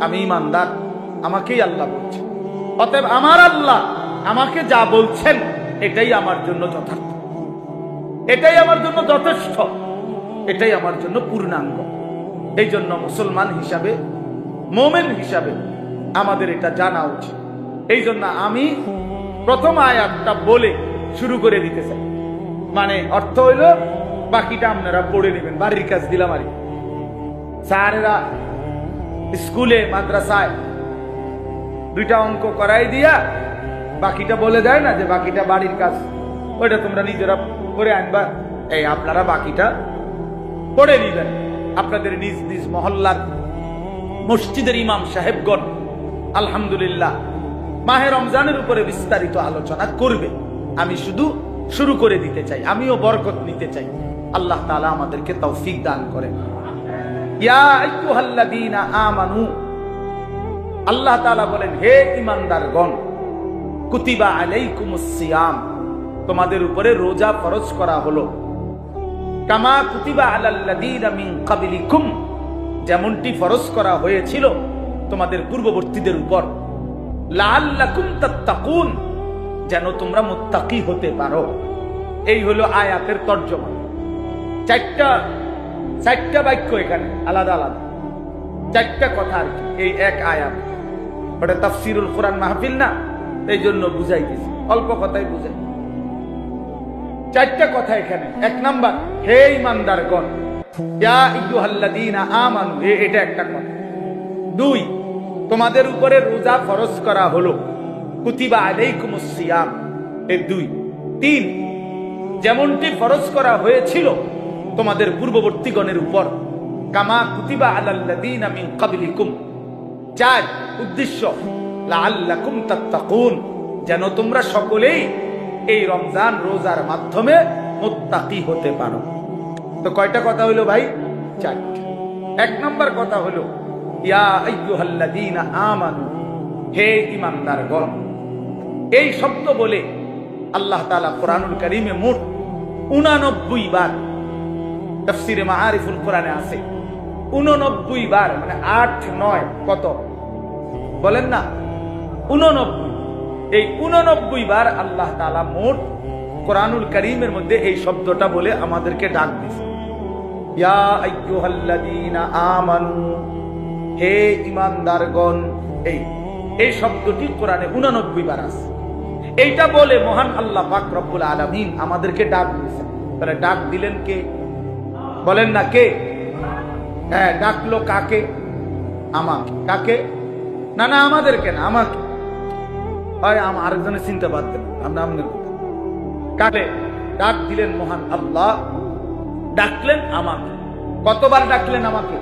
আমি ঈমানদার, আমাকেই আল্লাহ বলছে। অতএব আমার আল্লাহ আমাকে যা বলছেন এটাই আমার জন্য যথার্থ, এটাই আমার জন্য যথেষ্ট, এটাই আমার জন্য পূর্ণাঙ্গ। এই জন্য মুসলমান হিসাবে, মুমিন হিসাবে আমাদের এটা জানা উচিত। এই জন্য আমি প্রথম আয়াতটা বলে শুরু করে দিতে চাই। মানে অর্থ হইল বাকিটা আপনারা পড়ে নেবেন, বাড়ির কাজ দিলাম। আর স্যারেরা স্কুলে মাদ্রাসায় 2টা অঙ্ক করাই দিয়া বাকিটা বলে দেয় না যে বাকিটা বাড়ির কাজ, ওইটা তোমরা নিজেরা করে আনবা। এই আপনারা বাকিটা পড়ে নিবেন। আপনাদের নিজ নিজ মহল্লার মসজিদের ইমাম সাহেবগণ আলহামদুলিল্লাহ মাহে রমজানের উপরে বিস্তারিত আলোচনা করবে। আমি শুধু শুরু করে দিতে চাই, আমিও বরকত নিতে চাই। আল্লাহ তাআলা আমাদেরকে তৌফিক দান করেন। ইয়া আইয়ুহাল্লাযীনা আমানু, আল্লাহ তাআলা বলেন হে ঈমানদারগণ, কুতিবা আলাইকুমুস সিয়াম, তোমাদের উপরে রোজা ফরজ করা হলো, কামা কুতিবা আলাল্লাযীনা মিন ক্বাবলিকুম, যেমনটি ফরজ করা হয়েছিল তোমাদের পূর্ববর্তীদের উপর, লাআল্লাকুম তাত্তাকুন, যেন তোমরা মুত্তাকি হতে পারো। এই হলো আয়াতের তর্জমা। চারটা বাক্য এখানে আলাদা আলাদা, চারটা কথা আর কি এই এক আয়াত। ওটা তাফসিরুল কোরআন মাহফিল না, এই জন্য বুঝাইতেছি, অল্প কথাই বুঝাই। চারটা কথা এখানে। এক নাম্বার, হে ঈমানদারগণ, ইয়া আইয়ুহাল্লাযীনা আমানু, এটা একটা কথা। দুই, তোমাদের উপরে রোজা ফরজ করা হলো, কুতিবা আলাইকুমুস সিয়াম, এই দুই। তিন, যেমনটি ফরজ করা হয়েছিল তোমাদের পূর্ববর্তীগণের উপর, কামা কুতিবা আলাল্লাযীনা মিন ক্বাবলিকুম। চার, উদ্দেশ্য লাআল্লাকুম তাত্তাকুন, যেন তোমরা সকলেই এই রমজান রোজার মাধ্যমে মুত্তাকি হতে পারো। তো কয়টা কথা হইলো ভাই? চারটা। এক নম্বর কথা হলো ইয়া আইয়ুহাল্লাযীনা আমানু, হে ঈমানদারগণ। এই শব্দ বলে আল্লাহ তাআলা কোরআনুল কারীমে মোট 89 বার, তাফসীরে মাআরিফুল কোরআনে আছে 89 বার, মানে 8 9 কত বলেন না, 89। এই 89 বার আল্লাহ তাআলা মোট কোরআনুল কারীমের মধ্যে এই শব্দটা বলে আমাদেরকে ডাক দিয়েছে, ইয়া আইয়ুহাল্লাযীনা আমানু, হে ঈমানদারগণ। এই শব্দটি কোরআনে 89 বার আছে। এইটা বলে মহান আল্লাহ পাক রব্বুল আলামিন আমাদেরকে ডাক দিয়েছেন। তাহলে ডাক দিলেন কে? বলেন না কে? হ্যাঁ, ডাকলো কাকে? আমাকে। কাকে? না না, আমাদেরকে না, আমাকে। আরেকজনের চিন্তা বাদ দেন, আমরা আমাদের কাকে ডাক দিলেন? মহান আল্লাহ ডাকলেন আমাকে। কতবার ডাকলেন আমাকে?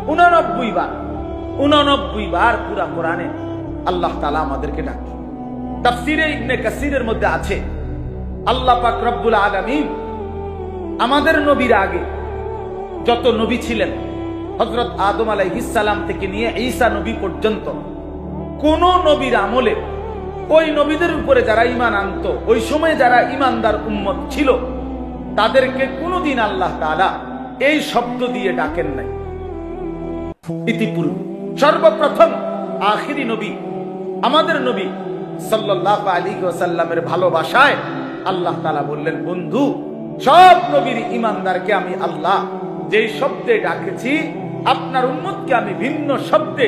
89 বার। 89 বার পুরা কোরআনে আল্লাহ তাআলা আমাদেরকে ডাকলেন। তাফসীরে ইবনে কাসিরের মধ্যে আছে, আল্লাহ পাক রব্বুল আলামিন আমাদের নবীর আগে যত নবী ছিলেন, হযরত আদম আলাইহিস সালাম থেকে নিয়ে ঈসা নবী পর্যন্ত, কোন নবীর আমলে ওই নবীদের উপরে যারা ঈমান আনতো, ওই সময় যারা ঈমানদার উম্মত ছিল, তাদেরকে কোনদিন আল্লাহ তাআলা এই শব্দ দিয়ে ডাকেন নাই। ইতিপূর্বে সর্বপ্রথম আখিরি নবী আমাদের নবী সাল্লাল্লাহু আলাইহি ওয়াসাল্লামের ভালোবাসায় আল্লাহ তাআলা বললেন, বন্ধু, সব নবীর ঈমানদারকে আমি আল্লাহ যেই শব্দে ডাকেছি, আপনার উম্মতকে আমি ভিন্ন শব্দে,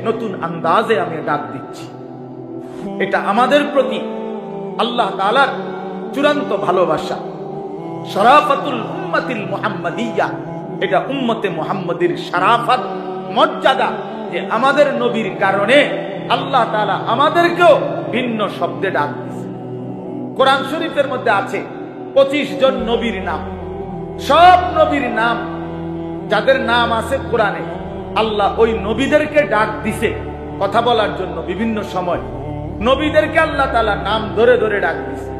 নতুন আন্দাজে আমি ডাক দিচ্ছি। এটা আমাদের প্রতি আল্লাহ তাআলার চূড়ান্ত ভালোবাসা, শরাফাতুল উম্মাতিল মুহাম্মাদিয়্যা। এটা উম্মতে মুহাম্মাদির শরাফত, মর্যাদা, যে আমাদের নবীর কারণে আল্লাহ তাআলা আমাদেরকেও ভিন্ন শব্দে ডাক দিয়েছে। কোরআন শরীফের মধ্যে আছে 25 জন নবীর নাম। সব নবীর নাম, যাদের নাম আছে কোরআনে, আল্লাহ ওই নবীদেরকে ডাক দিছে কথা বলার জন্য। বিভিন্ন সময় নবীদেরকে আল্লাহ তাআলা নাম ধরে ধরে ডাক দিছে।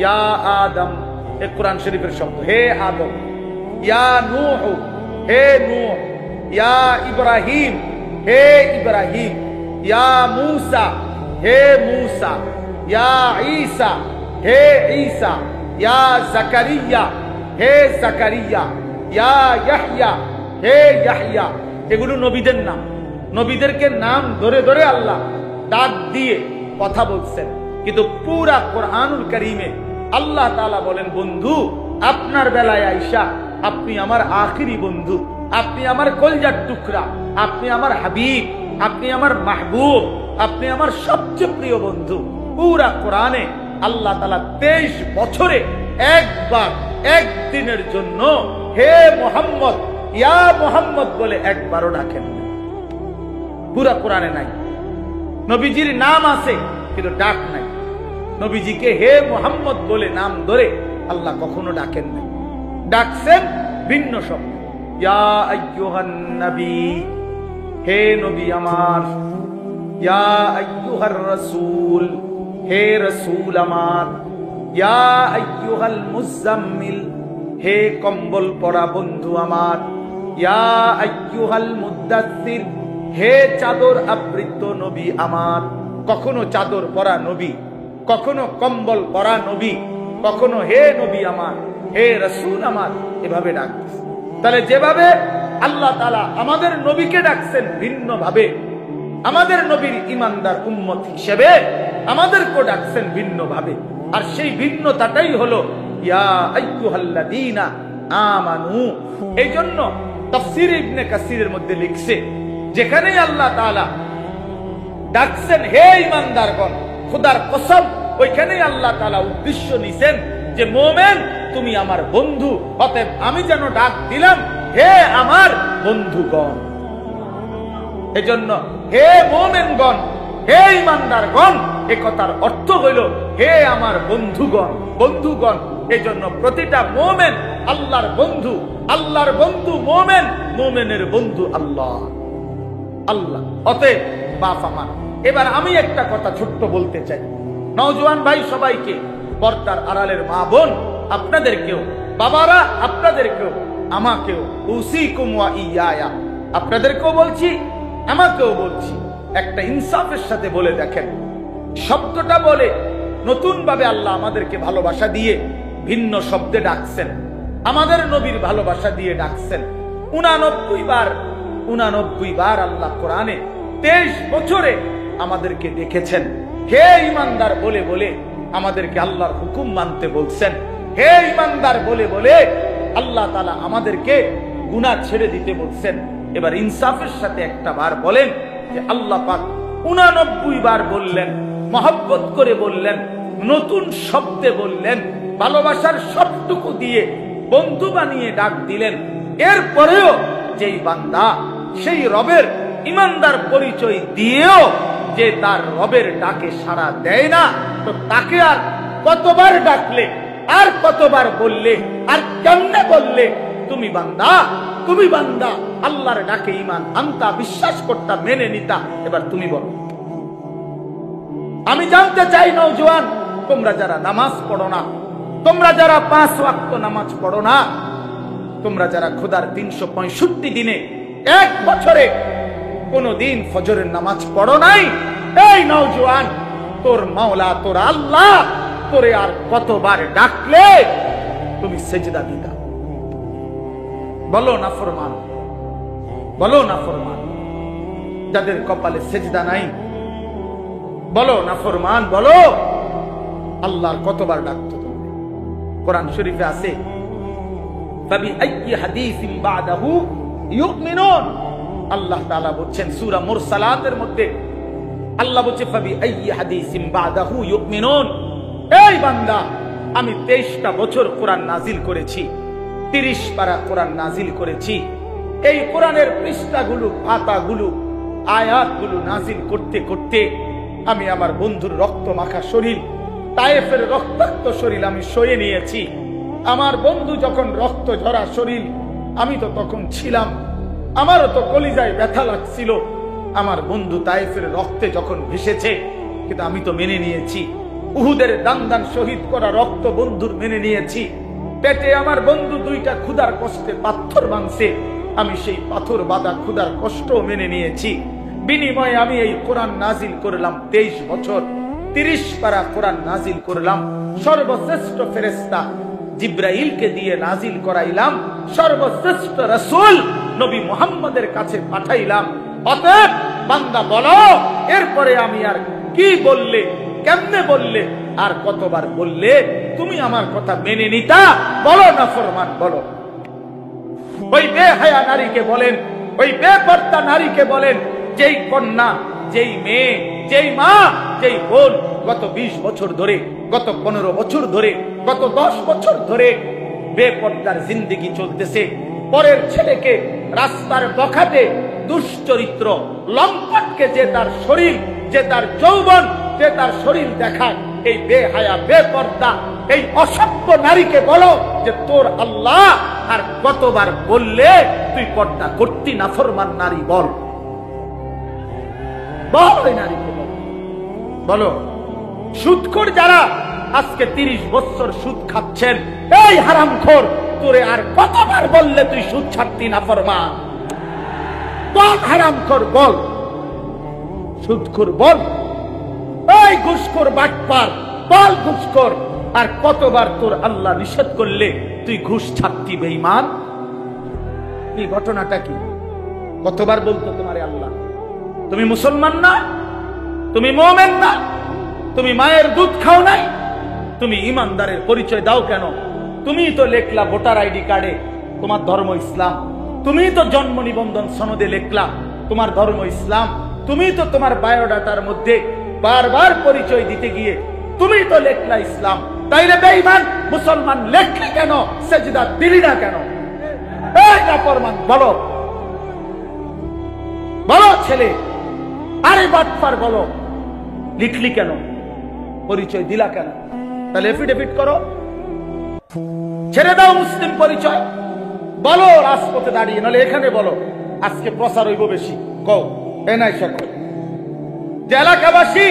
ইয়া আদম, এ কোরআন শরীফের শব্দ, হে আদম। ইয়া নূহ, হে নূহ। ইয়া ইব্রাহিম, হে ইব্রাহিম। ইয়া মূসা, হে মূসা। ইয়া ঈসা, হে ঈসা। ইয়া জাকারিয়া, হে জাকারিয়া। ইয়া ইয়াহইয়া, হে ইয়াহইয়া। এগুলো নবীদের নাম। নবীদেরকে নাম ধরে ধরে আল্লাহ ডাক দিয়ে কথা বলছেন। কিন্তু পুরা কোরআনুল কারীমে আল্লাহ তাআলা বলেন, বন্ধু, আপনার বেলায় আয়েশা, আপনি আমার আখিরি বন্ধু, আপনি আমার কলিজার টুকরা, আপনি আমার হাবিব, আপনি আমার মাহবুব, আপনি আমার সবচেয়ে প্রিয় বন্ধু। পুরা কোরআনে আল্লাহ তাআলা 23 বছরে একবার, একদিনের জন্য হে মুহাম্মদ, ইয়া মুহাম্মদ বলে একবারও ডাকেন না। পুরা কোরআনে নাই। নবীজির নাম আছে কিন্তু ডাক নাই। নবীজিকে হে মুহাম্মদ বলে নাম ধরে আল্লাহ কখনো ডাকেন নাই। ডাকছেন ভিন্ন শব্দ, ইয়া আইয়ুহান নবী, হে নবী আমার। ইয়া আইয়ুহার রাসূল, হে রাসূল আমার। ইয়া আইয়ুহাল মুজাম্মিল, হে কম্বল পরা বন্ধু আমার, ইয়া আইয়ুহাল মুদ্দাসসির, হে চাদর আবৃত নবী আমার। কখনো চাদর পরা নবী, কখনো কম্বল পরা নবী, কখনো হে নবী আমার, হে রাসূল আমার, এভাবে ডাকছে। তাহলে যেভাবে আল্লাহ তাআলা আমাদের নবীকে ডাকছেন ভিন্ন ভাবে, আমাদের নবীর ঈমানদার উম্মত হিসেবে আমাদেরকে ডাকছেন ভিন্ন ভাবে। আর সেই ভিন্নতাটাই হলো ইয়া আইয়ুহাল্লাযীনা আমানু। এই জন্য তাফসীর ইবনে কাসিরের মধ্যে লিখছে, যেখানেই আল্লাহ তাআলা ডাকছেন হে ঈমানদারগণ, খোদার কসম ওইখানেই আল্লাহ তাআলা উদ্দেশ্য নিছেন যে মোমেন তুমি আমার বন্ধু, অতএব আমি যেন ডাক দিলাম হে আমার বন্ধুগণ। এজন্য হে মোমেনগণ, হে ঈমানদারগণ, এ কথার অর্থ হইল হে আমার বন্ধুগণ, বন্ধুগণ। এজন্য প্রতিটা মোমেন আল্লাহর বন্ধু, আল্লাহর বন্ধু মোমেন, মোমেনের বন্ধু আল্লাহ, আল্লাহ। অতএব বাপ আমার, এবার আমি একটা কথা ছোট্ট বলতে চাই, নওজোয়ান ভাই সবাইকে, পর্দার আড়ালের মা বোন আপনাদেরকেও, বাবারা আপনাদেরকেও, আমাকেও, উসিকুম ওয়া ইয়া, আপনাদেরকেও বলছি আমাকেও বলছি, একটা ইনসাফের সাথে বলে দেখেন। শব্দটা বলে নতুন ভাবে আল্লাহ আমাদেরকে ভালোবাসা দিয়ে ভিন্ন শব্দে ডাকছেন, আমাদের নবীর ভালোবাসা দিয়ে ডাকছেন 89 বার আল্লাহ কোরআনে 23 বছরে আমাদেরকে দেখেছেন হে ঈমানদার বলে বলে আমাদেরকে আল্লাহর হুকুম মানতে বলছেন, হে ঈমানদার বলে বলে আল্লাহ তাআলা আমাদেরকে গুনাহ ছেড়ে দিতে বলছেন। এবার ইনসাফের সাথে একটা বার বলেন যে আল্লাহ পাক 89 বার বললেন, মহব্বত করে বললেন, নতুন শব্দে বললেন, ভালোবাসার সবটুকু দিয়ে বন্ধু বানিয়ে ডাক দিলেন। এরপরেও যেই বান্দা সেই রবের ঈমানদার পরিচয় দিয়েও যে তার রবের ডাকে সাড়া দেয় না, তো তাকে আর কতবার ডাকলে, আর কতবার বললে, আর কেমনে বললে তুমি বান্দা, তুমি বান্দা, আল্লাহর ডাকে ঈমান আনতা, বিশ্বাস করতা, মেনে নিতা। এবার তুমি বলো। আমি জানতে চাই নওজোয়ান, তোমরা যারা নামাজ পড়ো না, তোমরা যারা 5 ওয়াক্ত নামাজ পড়ো না, তোমরা যারা খোদার 365 দিনে 1 বছরে কোন দিন ফজরের নামাজ পড়ো নাই, এই নওজোয়ান, তোর মাওলা, তোর আল্লাহ তোরে আর কতবার ডাকলে তুমি সেজদা দিতা? বলো না ফরমান, বলো না ফরমান। যাদের কপালে সেজদা নাই বলো না ফরমান, বলো আল্লাহর কতবার ডাকতো তুমি? কোরআন শরীফে আছে ফাবি আইয়ি হাদিসিন বাদাহু ইউমিনুন। আল্লাহ তাআলা বলেন সূরা মুরসালাতের মধ্যে, আল্লাহ বলেন ফাবি আইয়ি হাদিসিন বাদাহু ইউমিনুন। এই বান্দা, আমি 23টা বছর কোরআন নাজিল করেছি, 30 পারা কোরআন নাজিল করেছি। এই কোরআনের পৃষ্ঠাগুলো, পাতাগুলো, আয়াতগুলো নাজিল করতে করতে আমি আমার বন্ধুর রক্ত মাখা শরীর, তায়েফের রক্তাক্ত শরীর আমি সয়ে নিয়েছি। আমার বন্ধু যখন রক্ত ঝরা শরীর, আমি তো তখন ছিলাম, আমারও তো কলিজায় ব্যথা লাগছিল। আমার বন্ধু তায়েফের রক্তে যখন ভেসেছে, কিন্তু আমি তো মেনে নিয়েছি। উহুদের দান দান শহীদ করা রক্ত বন্ধুর মেনে নিয়েছি। পেটে আমার বন্ধু 2টা ক্ষুধার কষ্টে পাথর ভাঙছে, আমি সেই পাথর বাঁধা ক্ষুধার কষ্ট মেনে নিয়েছি। বিনিময়ে আমি এই কোরআন নাজিল করলাম 23 বছর, 30 পারা কোরআন নাজিল করলাম। সর্বশ্রেষ্ঠ ফেরেশতা জিব্রাইলকে দিয়ে নাজিল করাইলাম, সর্বশ্রেষ্ঠ রাসূল নবী মুহাম্মদের কাছে পাঠাইলাম। অতএব বান্দা বলো, এরপরে আমি আর কি বললে, কেমনে বললে, আর কতবার বললে তুমি আমার কথা মেনে নিতা? বলো না ফরমান, বলো। ওই বেহায়া নারীকে বলেন, ওই বেপর্দা নারীকে বলেন, যেই কন্যা, যেই মেয়ে, যেই মা, যেই বোন গত 20 বছর ধরে, গত 15 বছর ধরে, গত 10 বছর ধরে বেপর্দার জিন্দেগি চলতেছে। পরের ছেলেকে রাস্তার বখাতে দুশ্চরিত্র লম্পটকে যে তার শরীর, যে তার যৌবন, যে তার শরীর দেখায়, এই বেহায়া বেপর্দা এই অসভ্য নারীকে বলো যে তোর আল্লাহ আর কতবার বললে তুই পর্দা করতি? না ফরমান নারী বল, বল ওই নারীকে বল, বলো। সুদখোর যারা আজকে 30 বছর সুদ খাচ্ছেন, এই হারামখোর, তোরে আর কতবার বললে তুই সুদ ছাড়তি না ফরমান? বল হারামখোর বল, সুদখোর বল, এই ঘুষখোর বাটপার বল ঘুষখোর, আর কতবার তোর আল্লাহ নিষেধ করলে তুই ঘুষ ছাড়তি বেঈমান? এই ঘটনাটা কি? কতবার বলতো তোমারে আল্লাহ তুমি মুসলমান না, তুমি মুমিন না, তুমি মায়ের দুধ খাও নাই, তুমি ইমানদারের পরিচয় দাও কেন? তুমি তো লেখলা ভোটার আইডি কার্ডে তোমার ধর্ম ইসলাম, তুমি তো জন্ম নিবন্ধন সনদে লেখলা তোমার ধর্ম ইসলাম, তুমি তো তোমার বায়োডাটার মধ্যে বারবার পরিচয় দিতে গিয়ে তুমি তো লেখলা ইসলাম, তাইলে বেঈমান মুসলমান লেখলি কেন? সেজদা দিলি না কেন? এই নাফরমান বলো, বলো ছেলে, আরে বাটপার বলো, লিখলি কেন? পরিচয় দিলা কেন? তাহলে এফিডেভিট করো, ছেড়ে দাও মুসলিম পরিচয়, বলো রাজপথে দাঁড়িয়ে, নাহলে এখানে বলো, আজকে প্রচার হইব বেশি। কও এনাইসা কও যে এলাকাবাসী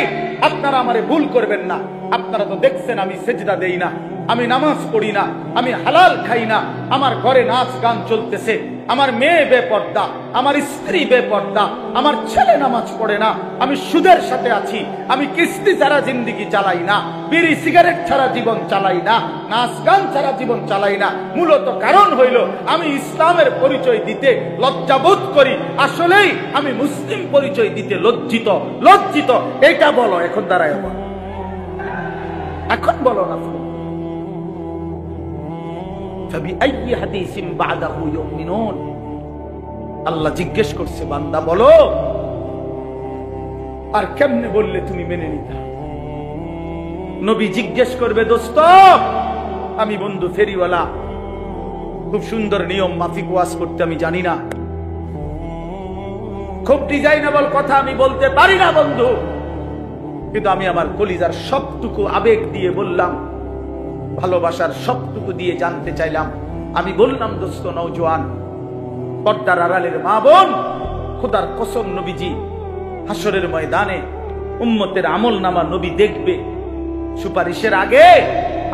আপনারা আমারে ভুল করবেন না, আপনারা তো দেখছেন আমি সেজদা দেই না, আমি নামাজ পড়ি না, আমি হালাল খাই না, আমার ঘরে নাচ গান চলতেছে, আমার মেয়ে বেপর্দা, আমার স্ত্রী বেপর্দা, আমার ছেলে নামাজ পড়ে না, আমি সুদের সাথে আছি, আমি কিস্তি ছাড়া জিন্দেগি চালাই না, বিড়ি সিগারেট ছাড়া জীবন চালাই না, নাচ গান ছাড়া জীবন চালাই না। মূলত কারণ হইল আমি ইসলামের পরিচয় দিতে লজ্জাবোধ করি, আসলেই আমি মুসলিম পরিচয় দিতে লজ্জিত। লজ্জিত এটা বলো, এখন দাঁড়ায় বলো, এখন বলো না। আল্লাহ জিজ্ঞেস করছে বান্দা বলো, আর কেমনে বললে তুমি মেনে নিতা? নবী জিজ্ঞেস করবে দোস্ত, আমি বন্ধু ফেরিওয়ালা, খুব সুন্দর নিয়ম মাফিক ওয়াজ করতে আমি জানি না, খুব ডিজাইনেবল কথা আমি বলতে পারি না বন্ধু, কিন্তু আমি আমার কলিজার সবটুকু আবেগ দিয়ে বললাম, ভালোবাসার সবটুকু দিয়ে জানতে চাইলাম। আমি বললাম দোস্ত নওজোয়ান, পর্দার আড়ালের মা বোন, খোদার কসম নবীজি হাসরের ময়দানে উম্মতের আমলনামা নবী দেখবে, সুপারিশের আগে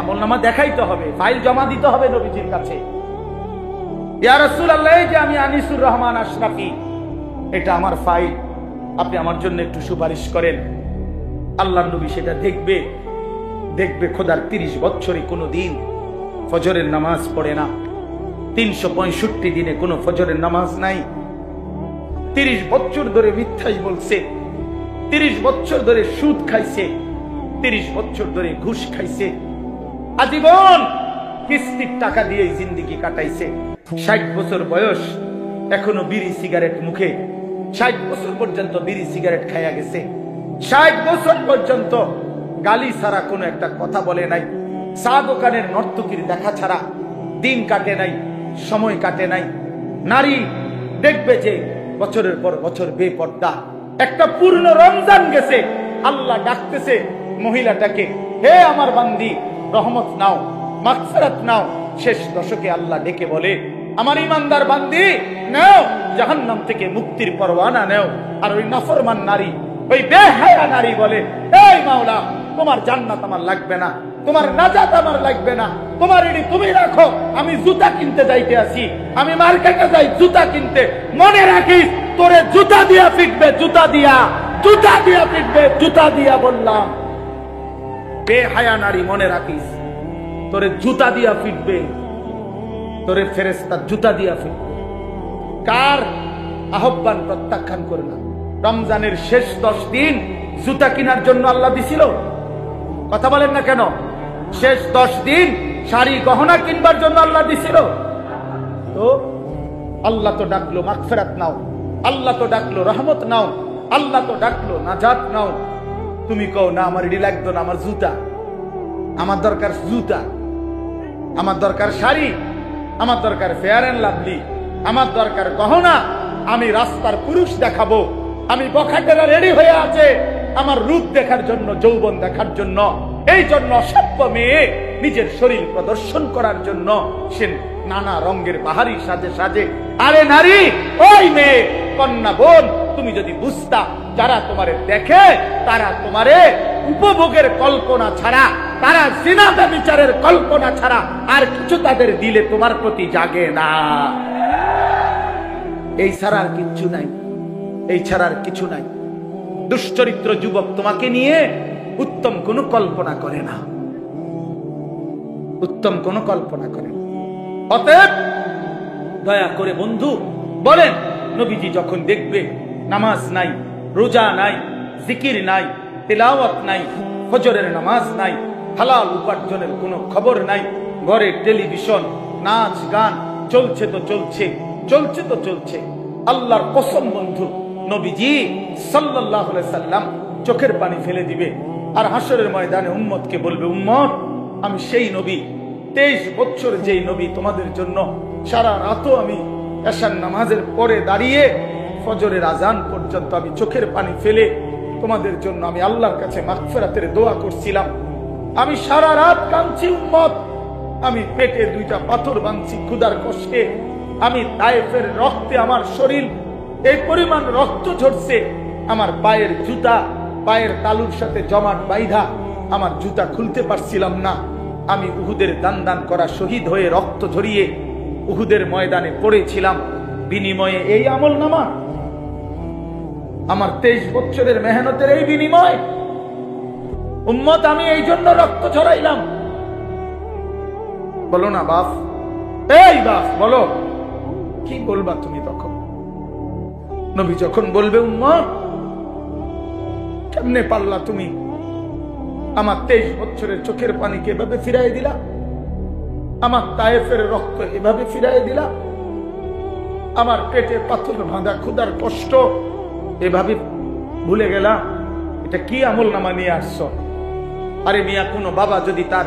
আমলনামা দেখাইতে হবে, ফাইল জমা দিতে হবে নবীজির কাছে। ইয়া রাসূলুল্লাহ, এই যে আমি আনিসুর রহমান আশরাফি, এটা আমার ফাইল, আপনি আমার জন্য একটু সুপারিশ করেন। আল্লাহর নবী সেটা দেখবে, দেখবে খোদার 30 বছরে কোনো দিন ফজরের নামাজ পড়ে না, 365 দিনে কোনো ফজরের নামাজ নাই, 30 বছর ধরে মিথ্যাই বলছে, 30 বছর ধরে সুদ খাইছে, 30 বছর ধরে ঘুষ খাইছে, আজীবন কিস্তির টাকা দিয়ে জিন্দেগি কাটাইছে, 60 বছর বয়স এখনো বিড়ি সিগারেট মুখে, 60 বছর পর্যন্ত বিড়ি সিগারেট খাইয়া গেছে, 60 বছর পর্যন্ত গালি ছাড়া কোনো একটা কথা বলে নাই, চা দোকানের নর্তকীর দেখা ছাড়া দিন কাটে নাই, সময় কাটে নাই। নারী দেখবে যে বছরের পর বছর বেপর্দা, একটা পূর্ণ রমজান গেছে, আল্লাহ ডাকতেছে মহিলাটাকে, হে আমার বান্দি রহমত নাও, মাগফিরাত নাও। শেষ দশকে আল্লাহ ডেকে বলে, আমার ইমানদার বান্দি নাও, জাহান্নাম থেকে মুক্তির পরওয়ানা নাও। আর ওই নাফরমান নারী, ওই বেহায়া নারী বলে, এই মাওলা তোমার জান্নাত আমার লাগবে না, তোমার নাজাত আমার লাগবে না, তোমার এটি তুমি রাখো, আমি জুতা কিনতে যাইতে আছি, আমি মার্কেটে যাই জুতা কিনতে, মনে রাখিস তোরে জুতা দিয়া পিটবে, জুতা দিয়া, জুতা দিয়া পিটবে, জুতা দিয়া বললাম। বেহায়া নারী মনে রাখিস, তোরে জুতা দিয়া পিটবে, তোরে ফেরেশতা জুতা দিয়া পিটবে। কার আহ্বান প্রত্যাখ্যান করলাম? রমজানের শেষ 10 দিন জুতা কেনার জন্য আল্লাহ দিছিল? কথা বলেন না কেন? শেষ 10 দিন শাড়ি গহনা কিনবার জন্য আল্লাহ দিছিল? তো আল্লাহ তো ডাকলো মাগফিরাত নাও, আল্লাহ তো ডাকলো রহমত নাও, আল্লাহ তো ডাকলো নাজাত নাও। তুমি কও না আমার এটি লাগতো না, আমার জুতা, আমার দরকার জুতা, আমার দরকার শাড়ি, আমার দরকার ফেয়ার এন্ড লাভলি, আমার দরকার গহনা, আমি রাস্তার পুরুষ দেখাবো, আমি বখাটেরা রেডি হয়ে আছে আমার রূপ দেখার জন্য, যৌবন দেখার জন্য। এই জন্য অসভ্য মেয়ে নিজের শরীর প্রদর্শন করার জন্য সে নানা রঙের বাহারি সাজে সাজে। আরে নারী, ওই মেয়ে, কন্যা বোন, তুমি যদি বুঝতা যারা তোমারে দেখে তারা তোমারে উপভোগের কল্পনা ছাড়া তারা জিনা ব্যভিচারের কল্পনা ছাড়া আর কিছু তাদের দিলে তোমার প্রতি জাগে না। এই ছাড়া আর কিচ্ছু নাই, এই ছাড়া আর কিছু নাই। দুশ্চরিত্র যুবক তোমাকে নিয়ে উত্তম কোনো কল্পনা করে না, উত্তম কোনো কল্পনা করে না। অতএব দয়া করে বন্ধু বলেন, নবীজি যখন দেখবে নামাজ নাই, রোজা নাই, জিকির নাই, তিলাওয়াত নাই, ফজরের নামাজ নাই, হালাল উপার্জনের কোনো খবর নাই, ঘরে টেলিভিশন, নাচ গান চলছে তো চলছে, চলছে তো চলছে, আল্লাহর কসম বন্ধু নবীজি সাল্লাল্লাহু আলাইহি সাল্লাম চোখের পানি ফেলে দিবে আর হাসরের ময়দানে উম্মতকে বলবে, উম্মত আমি সেই নবী, 23 বছর যেই নবী তোমাদের জন্য সারা রাতও আমি এশার নামাজের পরে দাঁড়িয়ে ফজরের আজান পর্যন্ত আমি চোখের পানি ফেলে তোমাদের জন্য আমি আল্লাহর কাছে মাগফিরাতের দোয়া করছিলাম। আমি সারা রাত কাঁদছি উম্মত, আমি পেটে 2টা পাথর বাঁধছি ক্ষুধার কষ্টে, আমি তায়েফের রক্তে আমার শরীর এই পরিমাণ রক্ত ঝরছে, আমার পায়ের জুতা পায়ের তালুর সাথে জমাট বাইধা আমার জুতা খুলতে পারছিলাম না। আমি উহুদের দান দান করা শহীদ হয়ে রক্ত ঝরিয়ে উহুদের ময়দানে পড়েছিলাম, বিনিময়ে এই আমল নামা, আমার 23 বছরের মেহনতের এই বিনিময় উম্মত আমি এই জন্য রক্ত ঝরাইলাম। বলো না বাপ, এই বাপ বলো, কি বলবা তুমি তখন? নবী যখন বলবে, উম্মত কেমনে পারলা তুমি আমার 23 বছরের চোখের পানিকে এভাবে ফিরাই দিলা, আমার তায়েফের রক্ত এভাবে ফিরাই দিলা, আমার পেটে পাথর বাঁধা ক্ষুধার কষ্ট এভাবে ভুলে গেলা, এটা কি আমল নামা নিয়ে আসছো? আরে মিয়া, কোনো বাবা যদি তার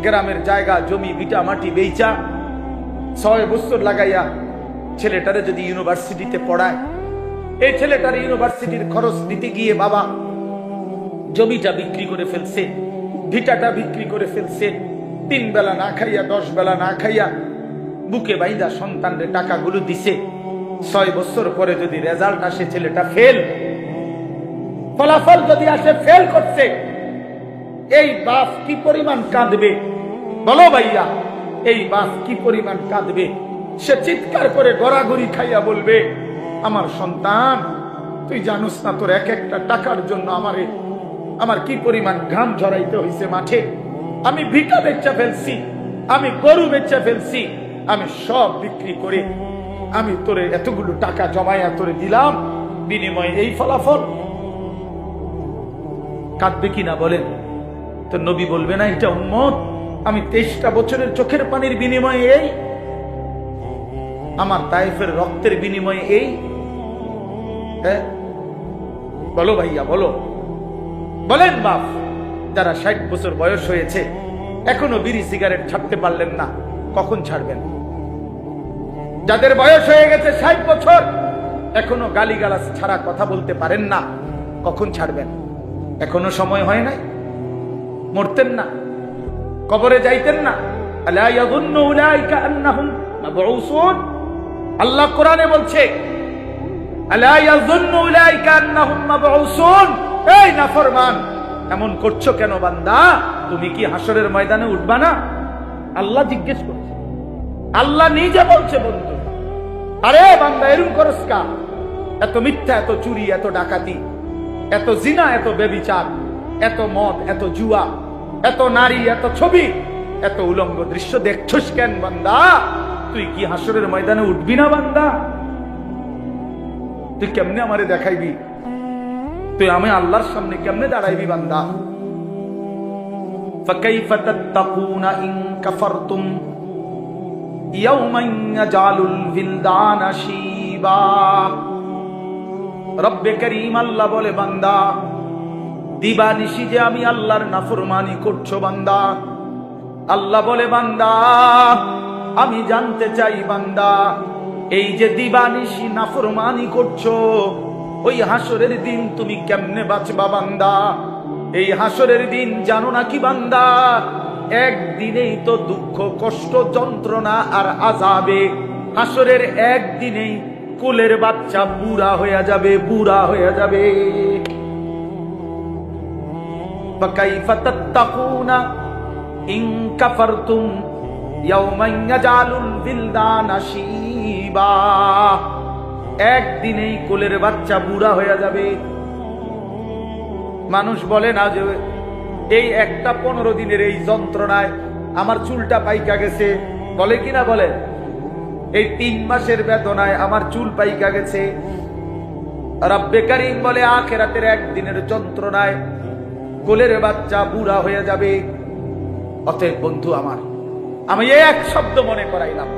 গ্রামের জায়গা জমি ভিটা মাটি বেচা 6 বছর লাগাইয়া ছেলেটারে যদি ইউনিভার্সিটিতে পড়ায়, এই ছেলেটার ইউনিভার্সিটির খরচ দিতে গিয়ে বাবা জমিটা বিক্রি করে ফেলছে, ভিটাটা বিক্রি করে ফেলছে, 3 বেলা না খাইয়া 10 বেলা না খাইয়া বুকে বাইদা সন্তানরে টাকাগুলো দিছে। 6 বছর পরে যদি রেজাল্ট আসে ছেলেটা ফেল, ফলাফল যদি আসে ফেল করছে, এই বাপ কি পরিমাণ কাঁদবে বলো ভাইয়া? এই বাপ কি পরিমাণ কাঁদবে? সে চিৎকার করে গড়াগড়ি খাইয়া বলবে, আমার সন্তান তুই জানোস না তোর এক একটা টাকার জন্য আমার কি পরিমাণ ঘাম ঝরাইতে হয়েছে মাঠে, আমি ভিটা বেচা ফেলছি, আমি গরু বেচা ফেলছি, আমি সব বিক্রি করে আমি তোরে এতগুলো টাকা জমাইয়া তোরে দিলাম, বিনিময়ে এই ফলাফল। কাঁদবে কিনা বলেন? তো নবী বলবে না, এটা উম্মত আমি 23টা বছরের চোখের পানির বিনিময়ে এই, আমার তায়েফের রক্তের বিনিময়ে এই। বলো ভাইয়া বলো, বলেন বাপ, যারা 60 বছর বয়স হয়েছে এখনো বিড়ি সিগারেট ছাড়তে পারলেন না, কখন ছাড়বেন? যাদের বয়স হয়ে গেছে 60 বছর এখনো গালিগালাজ ছাড়া কথা বলতে পারেন না, কখন ছাড়বেন? এখনো সময় হয় নাই? মরতেন না? কবরে যাইতেন না? আলা ইয়াযুন্নু উলাইকা আন্নাহুম মাবউসুন। আল্লাহ কোরআনে বলছে, আলা ইয়াযুন্নু উলাইকা আন্নাহুম মাবউসুন। এই নাফরমান, এমন করছো কেন বান্দা? তুমি কি হাসরের ময়দানে উঠবা না? আল্লাহ জিজ্ঞেস করছে, আল্লাহ নিজে বলছে বন্ধু, আরে বান্দা এরকম করস কা? এত মিথ্যা, এত চুরি, এত ডাকাতি, এত জিনা, এত ব্যভিচার, এত মদ, এত জুয়া, এত নারী, এত ছবি, এত উলঙ্গ দৃশ্য দেখছস কেন বান্দা? তুই কি হাসরের ময়দানে উঠবি না বান্দা? তুই কেমনে আমারে দেখাইবি? তুই আমি আল্লাহর সামনে কেমনে দাঁড়াইবি বান্দা? ফাকাইফা তাত্তাকুনা ইন কাফারতুম ইয়াওমান ইয়াজালুল বিলদানা শিবা। রব্বে করিম আল্লাহ বলে, বান্দা দিবানিশি যে আমি আল্লাহর নাফরমানি করছো বান্দা। আল্লাহ বলে, বান্দা আমি জানতে চাই বান্দা, এই যে দিবানিশি নাফরমানি করছো, ওই হাসরের দিন তুমি কেমনে বাঁচবা বান্দা? এই হাসরের দিন জানো নাকি বান্দা? একদিনেই তো দুঃখ, কষ্ট, যন্ত্রণা আর আযাবে। হাসরের একদিনেই কোলের বাচ্চা বুড়া হয়ে যাবে, বুড়া হয়ে যাবে। ফাকাইফা তাত্তাকুনা ইন কাফারতুম ইয়াওমান ইয়াজালুল বিলদানা শিবা। একদিনেই কোলের বাচ্চা বুড়া হয়ে যাবে। মানুষ বলে না যে এই একটা 15 দিনের এই যন্ত্রণায় আমার চুলটা পাইকা গেছে, বলে কিনা বলে? এই 3 মাসের বেদনায় আমার চুল পাইকা গেছে। রব্বে কারীম বলে আখিরাতের একদিনের যন্ত্রণায় কোলের বাচ্চা বুড়া হয়ে যাবে। অতএব বন্ধু আমার, আমি এক শব্দ মনে করাইলাম,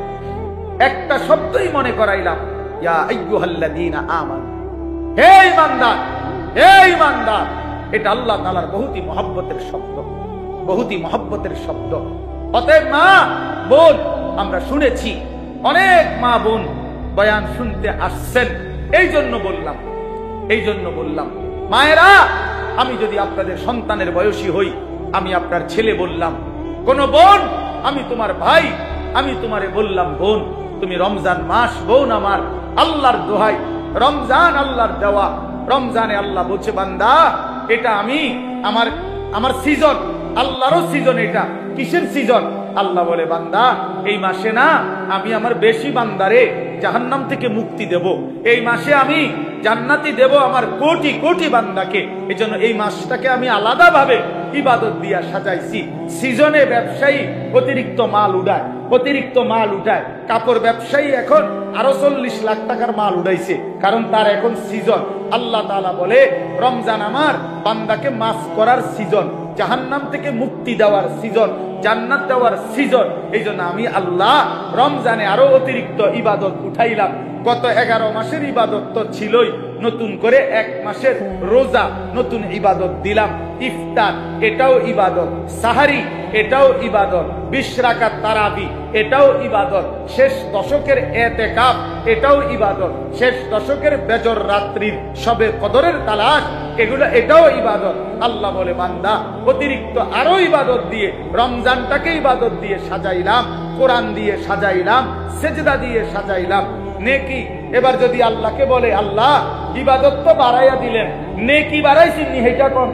একটা শব্দই মনে করাইলাম, ইয়া আইয়ুহাল্লাযীনা আমানু, হে ঈমানদার, হে ঈমানদার। এটা আল্লাহ তাআলার বহুতই মহব্বতের শব্দ, বহুতই মহব্বতের শব্দ। অতএব মা বোন, আমরা শুনেছি অনেক মা বোন বয়ান শুনতে আসছেন, এই জন্য বললাম মায়েরা, আমি যদি আপনাদের সন্তানের বয়সী হই, আমি আপনার ছেলে বললাম, কোন বোন আমি তোমার ভাই, আমি তোমারে বললাম বোন, তুমি রমজান মাস বোন আমার, আল্লাহর দোহাই, রমজান আল্লাহর দেওয়া। রমজানে আল্লাহ বলছে বান্দা এটা আমি আমার সিজন, আল্লাহরও সিজন। এটা কিসের সিজন? আল্লাহ বলে বান্দা এই মাসে না আমি আমার বেশি বান্দারে জাহান্নাম থেকে মুক্তি দেব, এই মাসে আমি জান্নাতি দেব আমার কোটি কোটি বান্দাকে। এজন্য এই মাসটাকে আমি আলাদাভাবে ইবাদত দিয়া সাজাইছি। সিজনে ব্যবসায়ী অতিরিক্ত মাল উঠায়, কাপড় ব্যবসায়ী এখন আরো 40 লাখ টাকার মাল উঠাইছে, কারণ তার এখন সিজন। আল্লাহ তাআলা বলে রমজান আমার বান্দাকে মাফ করার সিজন, জাহান্নাম থেকে মুক্তি দেওয়ার সিজন, জান্নাত দেওয়ার সিজন। এই জন্য আমি আল্লাহ রমজানে আরো অতিরিক্ত ইবাদত উঠাইলাম। গত 11 মাসের ইবাদত তো ছিলই, নতুন করে 1 মাসের রোজা নতুন ইবাদত দিলাম। ইফতার এটাও ইবাদত, সাহারি এটাও ইবাদত, 20 রাকাত তারাবি এটাও ইবাদত, শেষ দশকের এতেকাফ এটাও ইবাদত, শেষ দশকের বেজর রাত্রির শবে কদরের তালাশ এটাও ইবাদত। আল্লাহ বলে বান্দা অতিরিক্ত আরো ইবাদত দিয়ে রমজানটাকে ইবাদত দিয়ে সাজাইলাম, কোরআন দিয়ে সাজাইলাম, সেজদা দিয়ে সাজাইলাম, নেকি। এবার যদি আল্লাহকে বলে আল্লাহ ইবাদত তো বাড়াইয়া দিলেন, নেকি বাড়াইছি নি, হেটা কোন?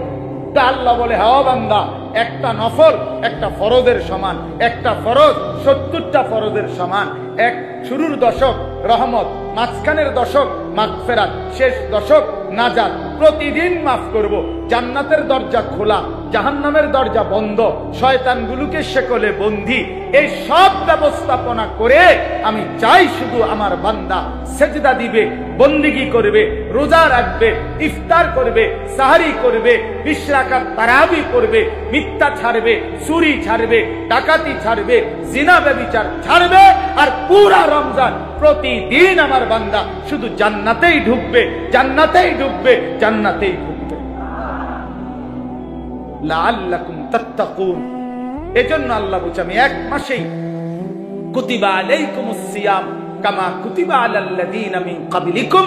তা আল্লাহ বলে হ্যাঁ বান্দা, একটা নফল একটা ফরজের সমান, একটা ফরজ 70টা ফরজের সমান। এক শুরুর দশক রহমত, মাঝখানের দশক মাগফিরাত, শেষ দশক নাজাত। প্রতিদিন মাফ করব, জান্নাতের দরজা খোলা, জাহান্নামের দরজা বন্ধ, শয়তানগুলোকে শেকলে বন্দী। এই সব ব্যবস্থাপনা করে আমি চাই শুধু আমার বান্দা সেজদা দিবে, বন্দিগি করবে, রোজা রাখবে, ইফতার করবে, সাহারি করবে, 20 রাকাত তারাবি করবে, মিথ্যা ছাড়বে, চুরি ছাড়বে, ডাকাতি ছাড়বে, জিনা ব্যভিচার ছাড়বে, আর পুরা রমজান প্রতিদিন আমার বান্দা শুধু জান্নাতেই ঢুকবে, জান্নাতেই ঢুকবে, জান্নাতেই ঢুকবে। লাআল্লাকুম তাত্তাকুন। এজন্য আল্লাহ বলছে আমি 1 মাসেই কুতিবা আলাইকুমুস সিয়াম কামা কুতিবা আলাল্লাযীনা মিন ক্বাবলিকুম,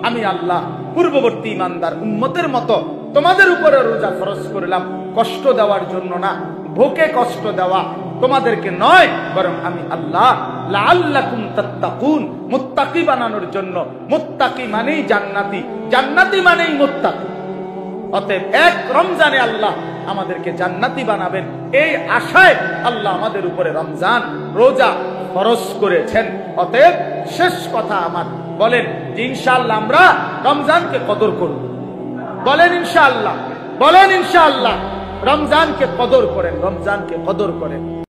আমি আল্লাহ পূর্ববর্তী ইমানদার উম্মতের মতো তোমাদের উপরে রোজা ফরজ করলাম, কষ্ট দেওয়ার জন্য না, ভোকে কষ্ট দেওয়া তোমাদেরকে নয়, বরং আমি আল্লাহ লাআল্লাকুম তাত্তাকুন, মুত্তাকি বানানোর জন্য। মুত্তাকি মানেই জান্নাতি, জান্নাতি মানেই মুত্তাকি। অতএব 1 রমজানে আল্লাহ আমাদেরকে জান্নাতি বানাবেন, এই আশায় আল্লাহ আমাদের উপরে রমজান রোজা ফরজ করেছেন। অতএব শেষ কথা আমার, বলেন যে ইনশাআল্লাহ আমরা রমজানকে কদর করব। বলেন ইনশাআল্লাহ, বলেন ইনশাআল্লাহ রমজানকে কদর করেন, রমজানকে কদর করেন।